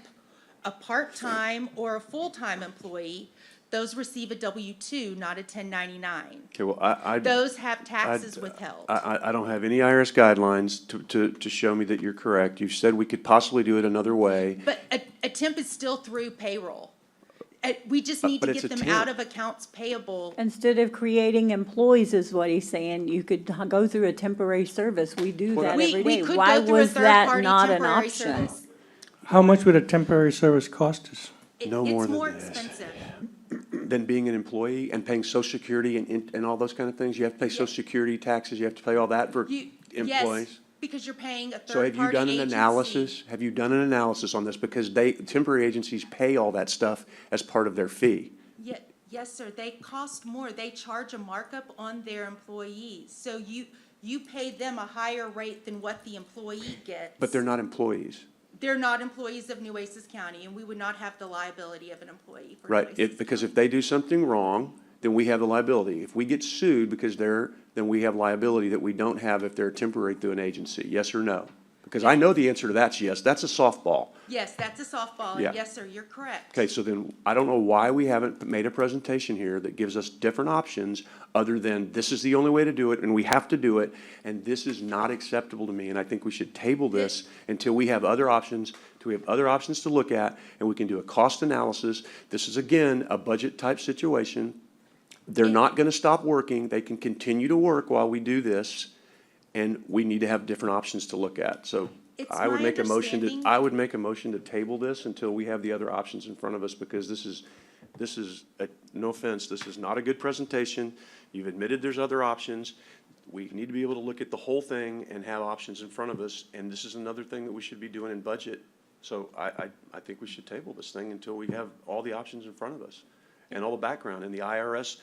a part-time, or a full-time employee, those receive a W-2, not a 1099. Okay, well, Those have taxes withheld. I don't have any IRS guidelines to show me that you're correct. You said we could possibly do it another way. But a temp is still through payroll. We just need But to it's get a them temp. out of accounts payable. Instead of creating employees is what he's saying, you could go through a temporary service. We do that We- every we day. could Why go through a was that third-party not an temporary option? service. How much would a temporary service cost us? No more It's than more this. expensive. Than being an employee and paying social security and all those kind of things? You have to pay social security taxes, you have to pay all that for Yes, employees? because you're paying a So have you third-party done an agency. analysis? Have you done an analysis on this? Because temporary agencies pay all that stuff as part of their fee. Yes, sir, they cost more. They charge a markup on their employees. So you pay them a higher rate than what the employee gets. But they're not employees. They're not employees of Nueces County, and we would not have the liability of an employee for Right, Nueces because if they do something wrong, then we have the liability. If we get sued because then we have liability that we don't have if they're temporary through an agency, yes or no? Because I know the answer to that's yes, that's a softball. Yes, that's a softball, Yeah. and yes, sir, you're correct. Okay, so then I don't know why we haven't made a presentation here that gives us different options other than this is the only way to do it and we have to do it and this is not acceptable to me and I think we should table this until we have other options, to look at and we can do a cost analysis. This is again a budget type situation. They're not gonna stop working. They can continue to work while we do this and we need to have different options to look at. So I would make a motion to table this until we have the other options in front of us, because this is, no offense, this is not a good presentation. You've admitted there's other options. We need to be able to look at the whole thing and have options in front of us, and this is another thing that we should be doing in budget So I think we should table this thing until we have all the options in front of us and all the background in the IRS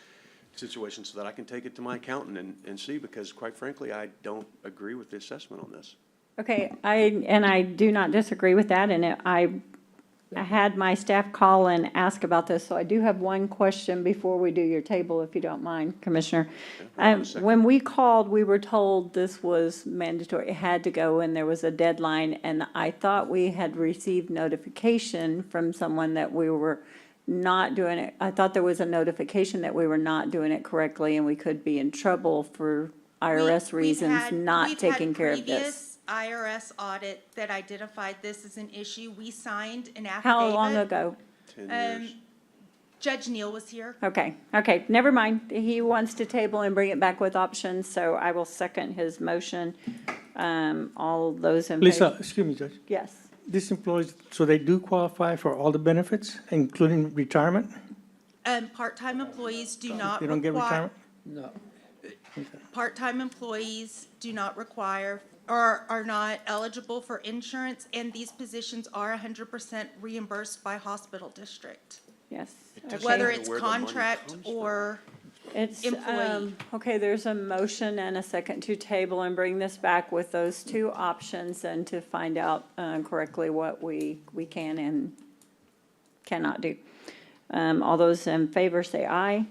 situation so that I can take it to my accountant and see, because quite frankly, I don't agree with the assessment on this. Okay, I do not disagree with that, and I had my staff call and ask about this, so I do have one question before we do your table, if you don't mind, Commissioner. When we called, we were told this was mandatory, it had to go, and there was a deadline, and I thought we had received notification from someone that we were not doing it. I thought there was a notification that we were not doing it correctly, and we could be in trouble for IRS reasons not taking care of this. IRS audit that identified this as an issue. We signed an affidavit. How long ago? 10 years. Judge Neal was here. Okay, never mind. He wants to table and bring it back with options, so I will second his motion. All those in favor? Lisa, excuse me, Judge. Yes. These employees, so they do qualify for all the benefits, including retirement? Part-time employees do not They don't get require, retirement? No. part-time employees do not require or are not eligible for insurance, and these positions are 100% reimbursed by hospital district, Yes. whether Okay. it's Where the money contract comes from. or It's, employee. okay, there's a motion and a second to table and bring this back with those two options and to find out correctly what we can and cannot do. All those in favor say aye.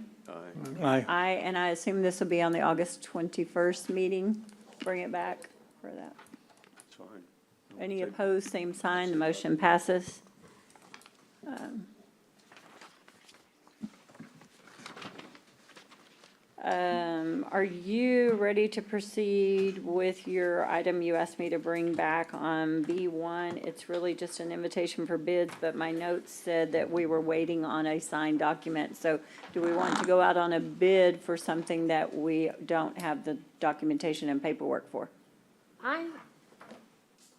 Aye. Aye, and I assume this will be on the August 21st meeting. Bring it back for that. It's fine. Any opposed, same sign. The motion passes. Are you ready to proceed with your item you asked me to bring back on B1? It's really just an invitation for bids, but my notes said that we were waiting on a signed document. So do we want to go out on a bid for something that we don't have the documentation and paperwork for?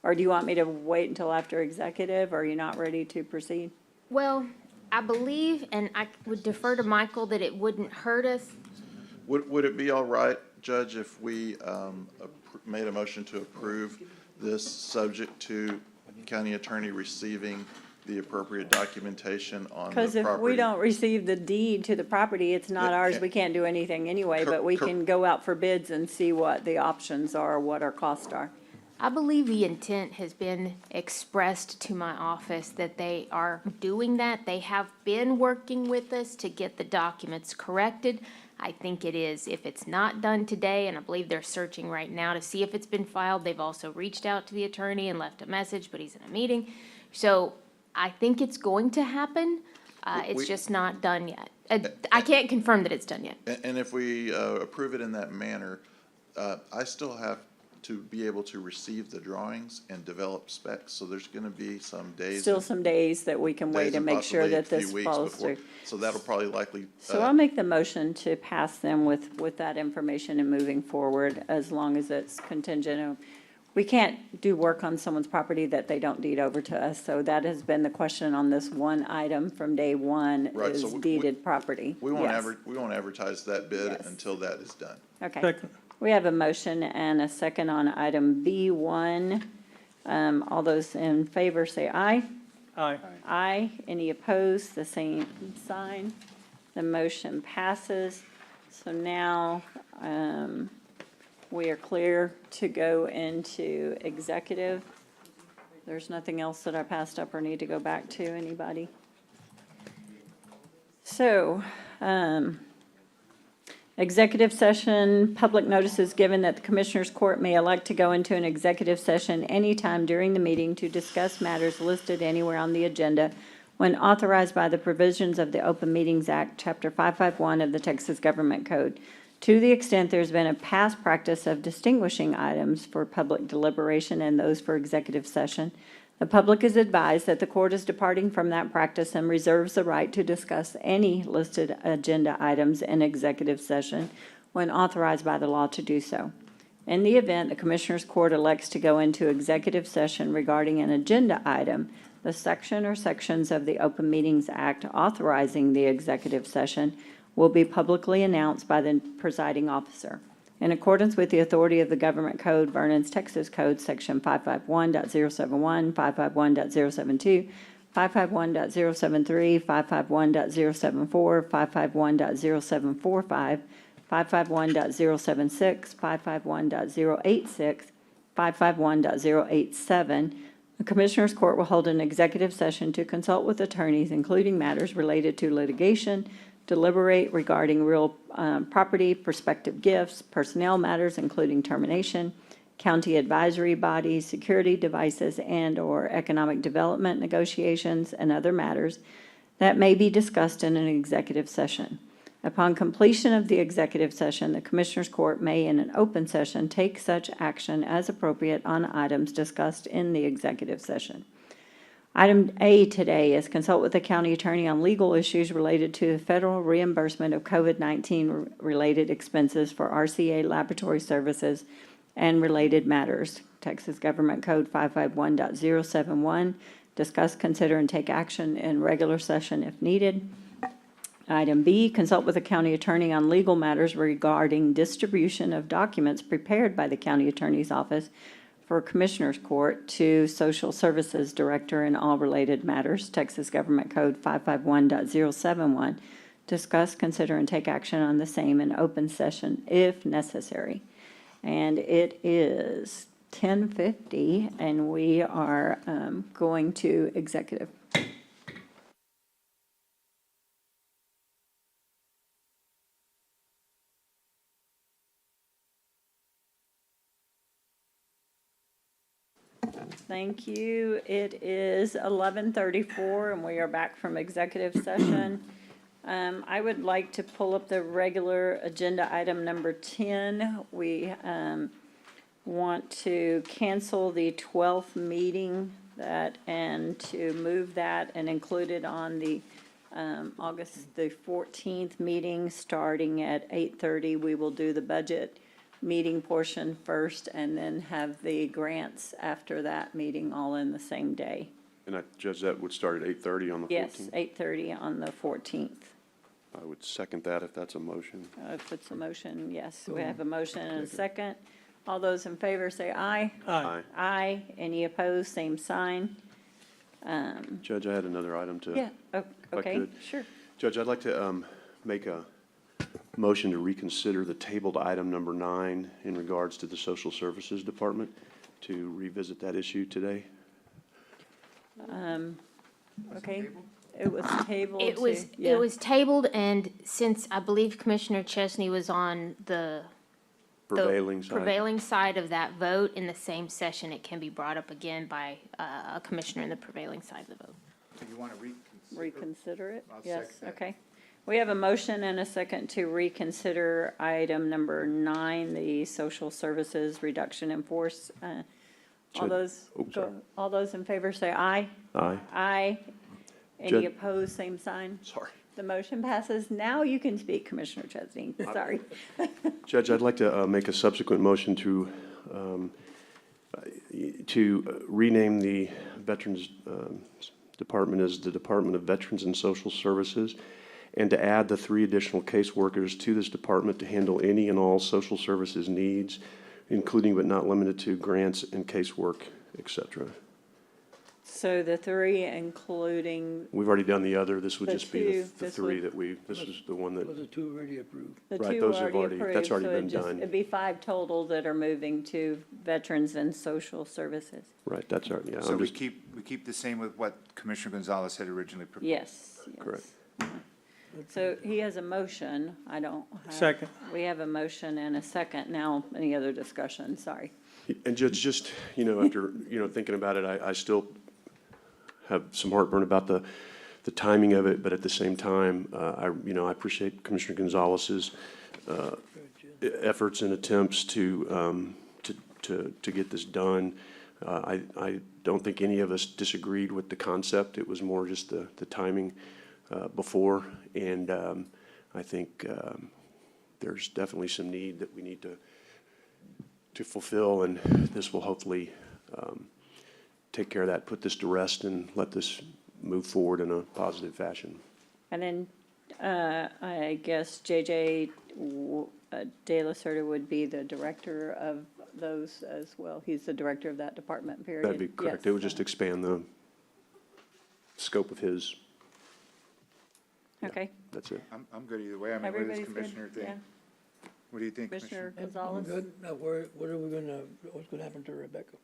Or do you want me to wait until after executive? Or are you not ready to proceed? Well, I believe, and I would defer to Michael, that it wouldn't hurt us. Would it be all right, Judge, if we made a motion to approve this subject to county attorney receiving the appropriate documentation on the property? Because if we don't receive the deed to the property, it's not ours, we can't do anything anyway, but we can go out for bids and see what the options are, what our costs are. I believe the intent has been expressed to my office that they are doing that. They have been working with us to get the documents corrected. I think it is, if it's not done today, and I believe they're searching right now to see if it's been filed. They've also reached out to the attorney and left a message, but he's in a meeting. So I think it's going to happen. It's just not done yet. I can't confirm that it's done yet. And if we approve it in that manner, I still have to be able to receive the drawings and develop specs, so there's gonna be some days. Still some days that we can wait days and make sure possibly a that this few weeks follows before. through. So that'll probably likely. So I'll make the motion to pass them with that information and moving forward, as long as it's contingent. We can't do work on someone's property that they don't deed over to us, so that has been the question on this one item from day one, Right, is so we- deeded property. We won't Yes. we won't advertise that bid Yes. until that is done. Okay. Second. We have a motion and a second on item B1. All those in favor say aye. Aye. Aye. Any opposed? The same sign. The motion passes. So now, we are clear to go into executive. There's nothing else that I passed up or need to go back to, anybody? So, executive session, public notice is given that the Commissioners Court may elect to go into an executive session anytime during the meeting to discuss matters listed anywhere on the agenda when authorized by the provisions of the Open Meetings Act, Chapter 551 of the Texas Government Code. To the extent there's been a past practice of distinguishing items for public deliberation and those for executive session, the public is advised that the court is departing from that practice and reserves the right to discuss any listed agenda items in executive session when authorized by the law to do so. In the event the Commissioners Court elects to go into executive session regarding an agenda item, the section or sections of the Open Meetings Act authorizing the executive session will be publicly announced by the presiding officer. In accordance with the authority of the Government Code, Vernon's Texas Code, Section 551.071, 551.072, 551.073, 551.074, 551.0745, 551.076, 551.086, 551.087, the Commissioners Court will hold an executive session to consult with attorneys, including matters related to litigation, deliberate regarding real property, prospective gifts, personnel matters, including termination, county advisory bodies, security devices, and/or economic development negotiations, and other matters that may be discussed in an executive session. Upon completion of the executive session, the Commissioners Court may, in an open session, take such action as appropriate on items discussed in the executive session. Item A today is consult with the county attorney on legal issues related to the federal reimbursement of COVID-19 related expenses for RCA laboratory services and related matters. Texas Government Code 551.071. Discuss, consider, and take action in regular session if needed. Item B, consult with the county attorney on legal matters regarding distribution of documents prepared by the county attorney's office for Commissioners Court to Social Services Director in all related matters. Texas Government Code 551.071. Discuss, consider, and take action on the same in open session if necessary. And it is 10:50, and we are going to executive. Thank you. It is 11:34, and we are back from executive session. I would like to pull up the regular agenda item number 10. We want to cancel the 12th meeting and to move that and include it on the August the 14th meeting starting at 8:30. We will do the budget meeting portion first and then have the grants after that meeting all in the same day. And I judge that would start at 8:30 on the 14th? Yes, 8:30 on the 14th. I would second that if that's a motion. If it's a motion, yes. We have a motion and a second. All those in favor say aye. Aye. Aye. Any opposed, same sign. Judge, I had another item to. Yeah, if I okay, could. sure. Judge, I'd like to make a motion to reconsider the tabled item number 9 in regards to the Social Services Department, to revisit that issue today. Okay, it was tabled. It was tabled, and since I believe Commissioner Chesney was on the Prevailing side. prevailing side of that vote, in the same session, it can be brought up again by a commissioner in the prevailing side of the vote. Do you want to Reconsider it? I'll Yes, second that. okay. We have a motion and a second to reconsider item number 9, the social services reduction in force. All those in favor say aye. Aye. Aye. Any Judge- opposed, same sign? Sorry. The motion passes. Now you can speak, Commissioner Chesney. Sorry. Judge, I'd like to make a subsequent motion to rename the Veterans Department as the Department of Veterans and Social Services, and to add the 3 additional caseworkers to this department to handle any and all social services needs, including but not limited to grants and casework, et cetera. So the 3 including, We've already done the other. This would The just be two, the this 3 would- that this was the one that, Was the 2 already approved? the Right, 2 those have already already- approved. that's already so been it'd just- done. It'd be 5 total that are moving to veterans and social services. right, that's our, yeah. So I'm we just- keep the same with what Commissioner Gonzalez had originally proposed? Yes. Correct. So he has a motion. I don't have. Second. We have a motion and a second. Now, any other discussion? Sorry. And Judge, just, after, thinking about it, I still have some heartburn about the timing of it, but at the same time, I appreciate Commissioner Gonzalez's efforts and attempts to get this done. I don't think any of us disagreed with the concept. It was more just the timing before, and I think there's definitely some need that we need to fulfill, and this will hopefully take care of that, put this to rest, and let this move forward in a positive fashion. And then I guess, JJ, De La Cerda would be the director of those as well. He's the director of that department, period. That'd be correct. Yes. It would just expand the scope of his, Okay. that's it. I'm good either way. I mean, what does Everybody's good? Commissioner think? Yeah. What do you think, Commissioner Commissioner? I'm Gonzalez? good. Now, what are we gonna, what's gonna happen to Rebecca?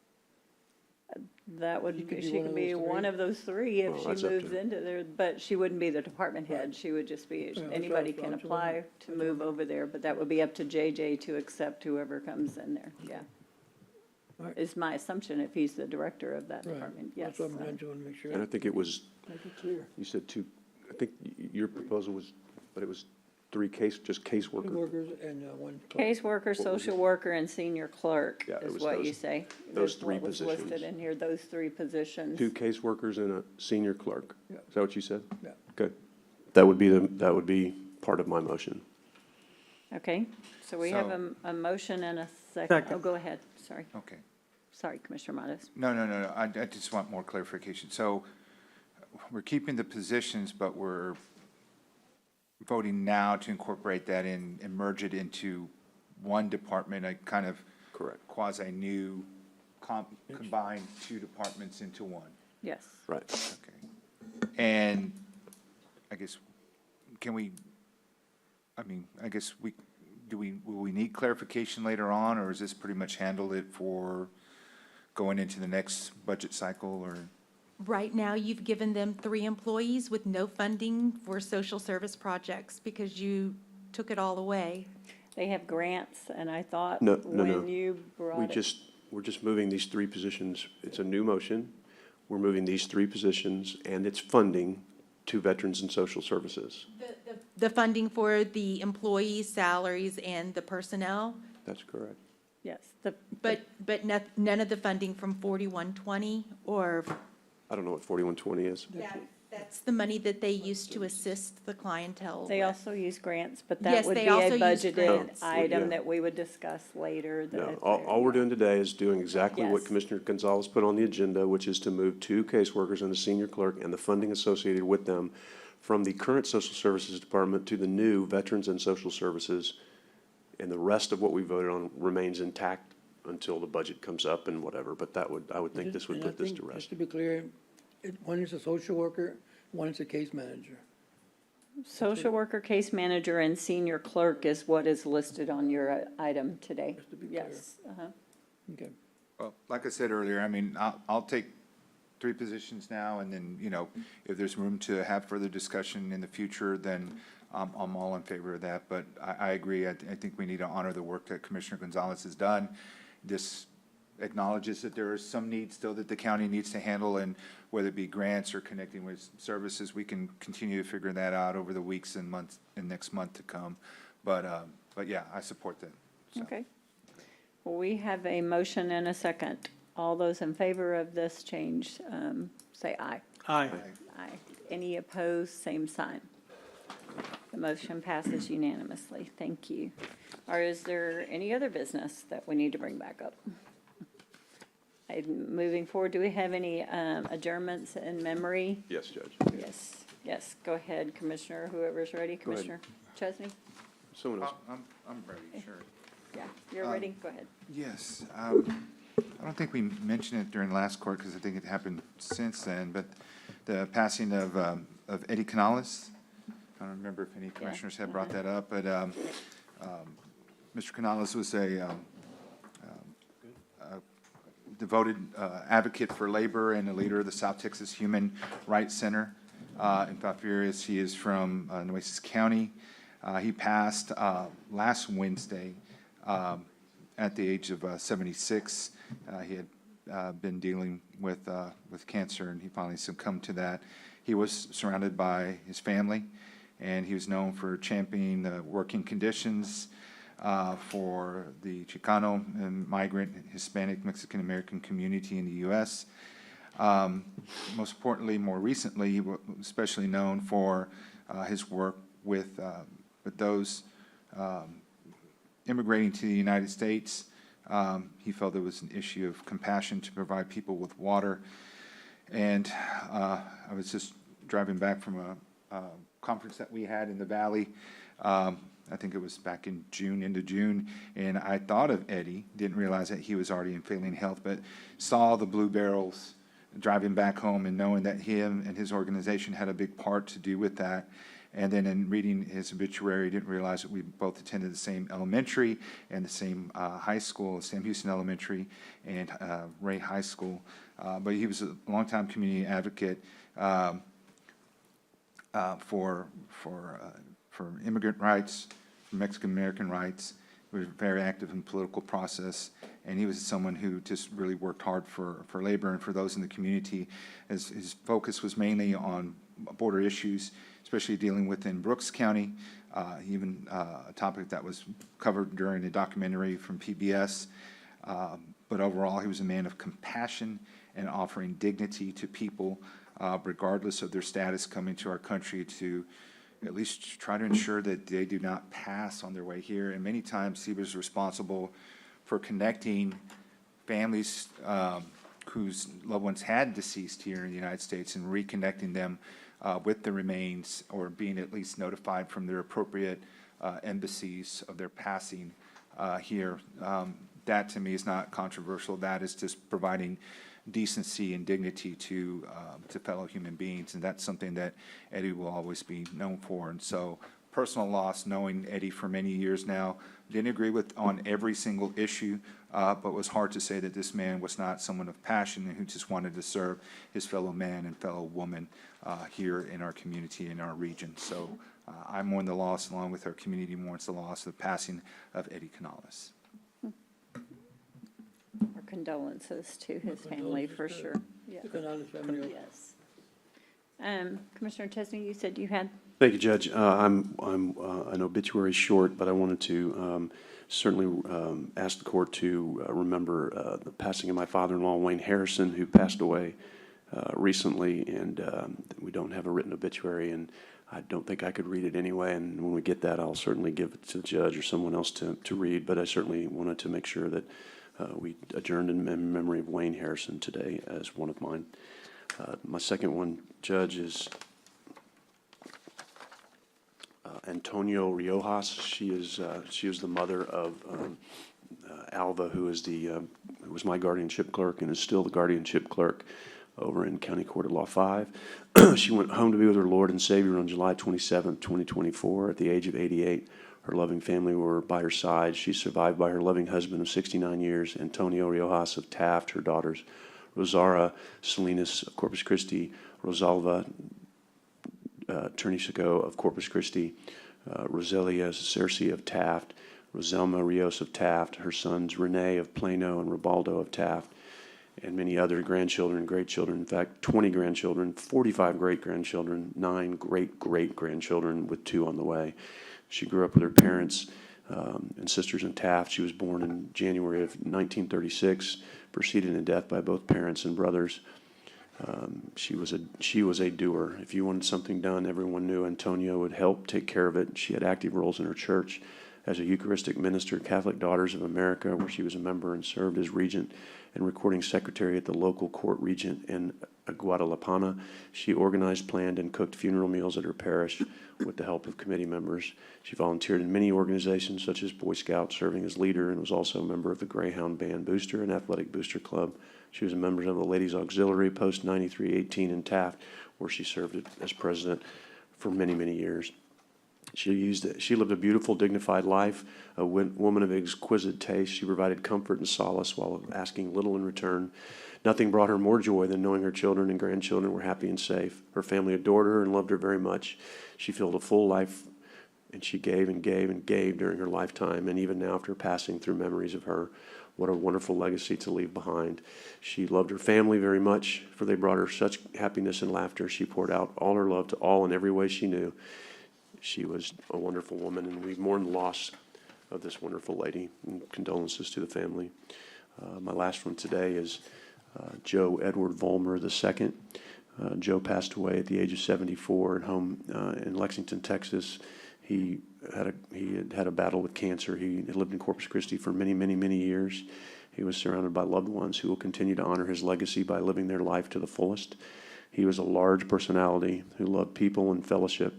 That would, She could be she one could of be those one three? of those three if Well, she that's up to moves her. into there, but she wouldn't be the department head. She would just be, that's anybody right. can That's apply right. to move over there, but that would be up to JJ to accept whoever comes in there, yeah. Right. Is my assumption if he's the director of that Right. department, yes. That's what I'm trying to make sure. And I think it was, Make it clear. you said two, I think your proposal was, but it was just Two caseworker. workers and one. clerk. Caseworker, was social worker, and senior clerk Yeah, it is was what those- you say. those Is three what was listed positions. in here, those three positions. 2 caseworkers and a senior clerk. Yeah. Is that what you said? Yeah. Okay. That would be part of my motion. Okay, so we have So- a motion and a second. Oh, go ahead, sorry. Okay. Sorry, Commissioner Modas. No. I just want more clarification. So we're keeping the positions, but we're voting now to incorporate that in and merge it into one department, a kind of Correct. quasi-new combine two departments into one. Yes. Right. Okay. And I guess, I guess will we need clarification later on, or is this pretty much handled it for going into the next budget cycle, or? Right now, you've given them 3 employees with no funding for social service projects because you took it all away. They have grants, and I thought No. when you brought We're it. just moving these 3 positions. It's a new motion. We're moving these 3 positions and its funding to Veterans and Social Services. The funding for the employees' salaries and the personnel, That's correct. Yes, but none of the funding from 4120 or, I don't know what 4120 is. that's the money that they used to assist the clientele they with. also use grants, but that Yes, would they be a also use budgeted grants. Yeah. item that we would discuss later. No, that- all we're doing today is doing exactly what Yes. Commissioner Gonzalez put on the agenda, which is to move 2 caseworkers and a senior clerk and the funding associated with them from the current Social Services Department to the new Veterans and Social Services. And the rest of what we voted on remains intact until the budget comes up and whatever, but I would think this would And I put this think, to rest. just to be clear, one is a social worker, one is a case manager. Social worker, case manager, and senior clerk is what is listed on your item today. Just to be clear. Yes, uh-huh. Okay. Well, like I said earlier, I mean, I'll take 3 positions now, and then, if there's room to have further discussion in the future, then I'm all in favor of that. But I agree, I think we need to honor the work that Commissioner Gonzalez has done. This acknowledges that there are some needs still that the county needs to handle, and whether it be grants or connecting with services, we can continue to figure that out over the weeks and months and next month to come. But yeah, I support that. So. Okay. Well, we have a motion and a second. All those in favor of this change, say aye. Aye. Aye. Any opposed, same sign. The motion passes unanimously. Thank you. Or is there any other business that we need to bring back up? Moving forward, do we have any adjournments in memory? Yes, Judge. Yes, go ahead, Commissioner, whoever's ready. Go ahead. Commissioner Chesney? Someone else. I'm ready, sure. Yeah, you're ready, go ahead. Yes, I don't think we mentioned it during last court, because I think it happened since then, but the passing of Eddie Canales. I don't remember if any commissioners had brought that up, but Mr. Canales was a devoted advocate for labor and a leader of the South Texas Human Rights Center in Falfurrias. He is from Nueces County. He passed last Wednesday at the age of 76. He had been dealing with cancer, and he finally succumbed to that. He was surrounded by his family, and he was known for championing the working conditions for the Chicano and migrant Hispanic Mexican American community in the U.S. Most importantly, more recently, he was especially known for his work with those immigrating to the United States. He felt there was an issue of compassion to provide people with water. And I was just driving back from a conference that we had in the Valley I think it was back in June, into June, and I thought of Eddie, didn't realize that he was already in failing health, but saw the blue barrels driving back home and knowing that him and his organization had a big part to do with that. And then in reading his obituary, didn't realize that we both attended the same elementary and the same high school, Sam Houston Elementary and Ray High School. But he was a longtime community advocate for immigrant rights, for Mexican American rights. He was very active in the political process, and he was someone who just really worked hard for labor and for those in the community. His focus was mainly on border issues, especially dealing within Brooks County, even a topic that was covered during a documentary from PBS. But overall, he was a man of compassion and offering dignity to people, regardless of their status, coming to our country to at least try to ensure that they do not pass on their way here. And many times he was responsible for connecting families whose loved ones had deceased here in the United States and reconnecting them with the remains, or being at least notified from their appropriate embassies of their passing here. That to me is not controversial. That is just providing decency and dignity to fellow human beings, and that's something that Eddie will always be known for. And so, personal loss, knowing Eddie for many years now, didn't agree with on every single issue, but was hard to say that this man was not someone of passion and who just wanted to serve his fellow man and fellow woman here in our community, in our region. So I mourn the loss, along with our community mourns the loss of the passing of Eddie Canales. Our condolences to his family, for sure. Yeah. Yes. Commissioner Chesney, you said you had? Thank you, Judge. I'm an obituary short, but I wanted to certainly ask the court to remember the passing of my father-in-law, Wayne Harrison, who passed away recently, and we don't have a written obituary, and I don't think I could read it anyway, and when we get that, I'll certainly give it to the judge or someone else to read, but I certainly wanted to make sure that we adjourned in memory of Wayne Harrison today as one of mine. My second one, Judge, is Antonio Riojas. She is the mother of Alva, who was my guardianship clerk and is still the guardianship clerk over in County Court of Law 5. She went home to be with her Lord and Savior on July 27, 2024, at the age of 88. Her loving family were by her side. She's survived by her loving husband of 69 years, Antonio Riojas of Taft, her daughters, Rosara Salinas of Corpus Christi, Rosalva Turnisico of Corpus Christi, Roselia Cerci of Taft, Roselma Rios of Taft, her sons Renee of Plano and Ribaldo of Taft, and many other grandchildren, great children, in fact, 20 grandchildren, 45 great-grandchildren, 9 great-great-grandchildren with 2 on the way. She grew up with her parents and sisters in Taft. She was born in January of 1936, preceded in death by both parents and brothers. She was a doer. If you wanted something done, everyone knew Antonio would help take care of it. She had active roles in her church as a Eucharistic minister, Catholic Daughters of America, where she was a member and served as regent and recording secretary at the local court regent in Guadalajara. She organized, planned, and cooked funeral meals at her parish with the help of committee members. She volunteered in many organizations such as Boy Scouts, serving as leader, and was also a member of the Greyhound Band Booster and Athletic Booster Club. She was a member of the Ladies Auxiliary Post 9318 in Taft, where she served as president for many, many years. She lived a beautiful, dignified life, a woman of exquisite taste. She provided comfort and solace while asking little in return. Nothing brought her more joy than knowing her children and grandchildren were happy and safe. Her family adored her and loved her very much. She filled a full life, and she gave and gave and gave during her lifetime, and even now after passing, through memories of her. What a wonderful legacy to leave behind. She loved her family very much, for they brought her such happiness and laughter. She poured out all her love to all in every way she knew. She was a wonderful woman, and we mourn the loss of this wonderful lady, and condolences to the family. My last one today is Joe Edward Vollmer II. Joe passed away at the age of 74 at home in Lexington, Texas. He had a battle with cancer. He had lived in Corpus Christi for many, many, many years. He was surrounded by loved ones who will continue to honor his legacy by living their life to the fullest. He was a large personality who loved people and fellowship.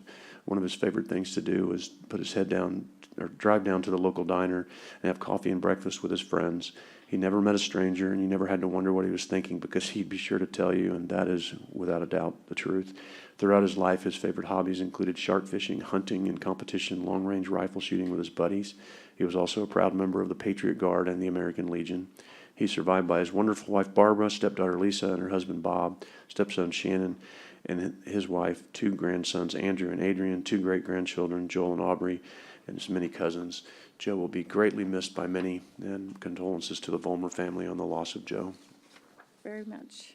One of his favorite things to do was put his head down or drive down to the local diner and have coffee and breakfast with his friends. He never met a stranger, and you never had to wonder what he was thinking because he'd be sure to tell you, and that is, without a doubt, the truth. Throughout his life, his favorite hobbies included shark fishing, hunting, and competition long-range rifle shooting with his buddies. He was also a proud member of the Patriot Guard and the American Legion. He's survived by his wonderful wife Barbara, stepdaughter Lisa, and her husband Bob, stepson Shannon, and his wife, 2 grandsons, Andrew and Adrian, 2 great-grandchildren, Joel and Aubrey, and his many cousins. Joe will be greatly missed by many, and condolences to the Vollmer family on the loss of Joe. Very much.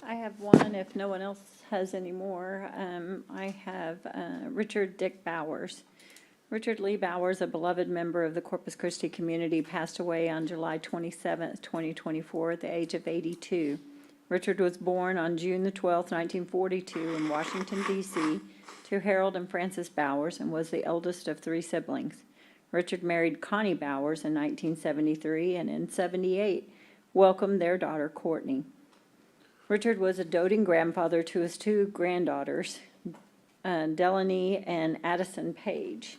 I have one, if no one else has any more. I have Richard Dick Bowers. Richard Lee Bowers, a beloved member of the Corpus Christi community, passed away on July 27th, 2024, at the age of 82. Richard was born on June the 12th, 1942, in Washington, D.C., to Harold and Frances Bowers, and was the eldest of 3 siblings. Richard married Connie Bowers in 1973, and in 78 welcomed their daughter, Courtney. Richard was a doting grandfather to his 2 granddaughters, Delaney and Addison Page.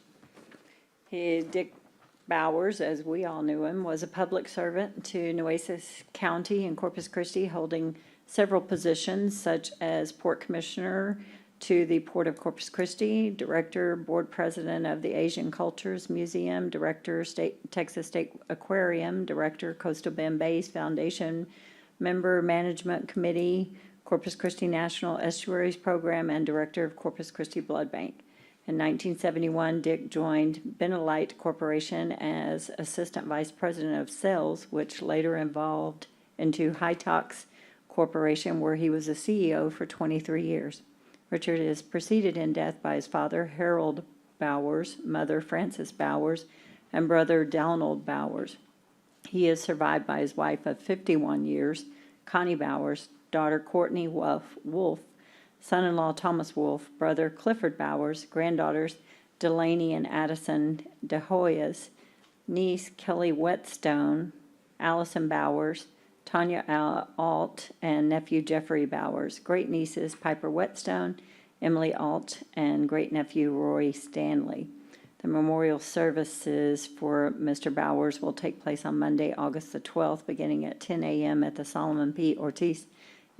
Dick Bowers, as we all knew him, was a public servant to Nueces County in Corpus Christi, holding several positions such as Port Commissioner to the Port of Corpus Christi, Director, Board President of the Asian Cultures Museum, Director, Texas State Aquarium, Director, Coastal Bend Bays Foundation, Member Management Committee, Corpus Christi National Estuaries Program, and Director of Corpus Christi Blood Bank. In 1971, Dick joined Benelite Corporation as Assistant Vice President of Sales, which later evolved into Hitox Corporation, where he was the CEO for 23 years. Richard is preceded in death by his father, Harold Bowers, mother, Frances Bowers, and brother, Donald Bowers. He is survived by his wife of 51 years, Connie Bowers, daughter, Courtney Wolf, son-in-law, Thomas Wolf, brother, Clifford Bowers, granddaughters, Delaney and Addison DeHoyas, niece, Kelly Whetstone, Allison Bowers, Tanya Alt, and nephew Jeffrey Bowers, great-nieces Piper Whetstone, Emily Alt, and great-nephew Roy Stanley. The memorial services for Mr. Bowers will take place on Monday, August the 12th, beginning at 10 a.m. at the Solomon P. Ortiz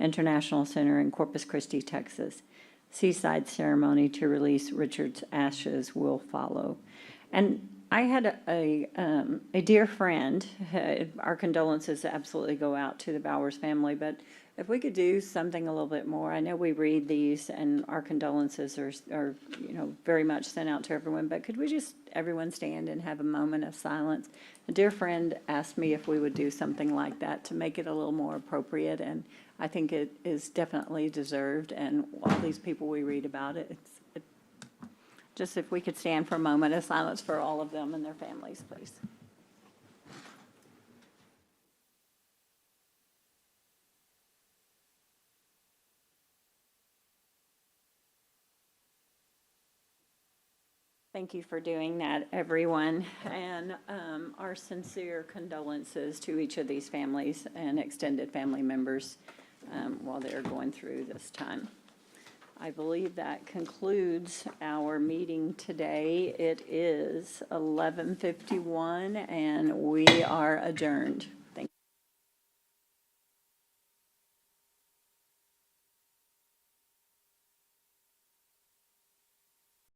International Center in Corpus Christi, Texas. Seaside ceremony to release Richard's ashes will follow. And I had a dear friend, our condolences absolutely go out to the Bowers family, but if we could do something a little bit more, I know we read these and our condolences are very much sent out to everyone, but could we just, everyone stand and have a moment of silence? A dear friend asked me if we would do something like that to make it a little more appropriate, and I think it is definitely deserved, and all these people we read about it, just if we could stand for a moment of silence for all of them and their families, please. Thank you for doing that, everyone, and our sincere condolences to each of these families and extended family members while they're going through this time. I believe that concludes our meeting today. It is 11:51, and we are adjourned.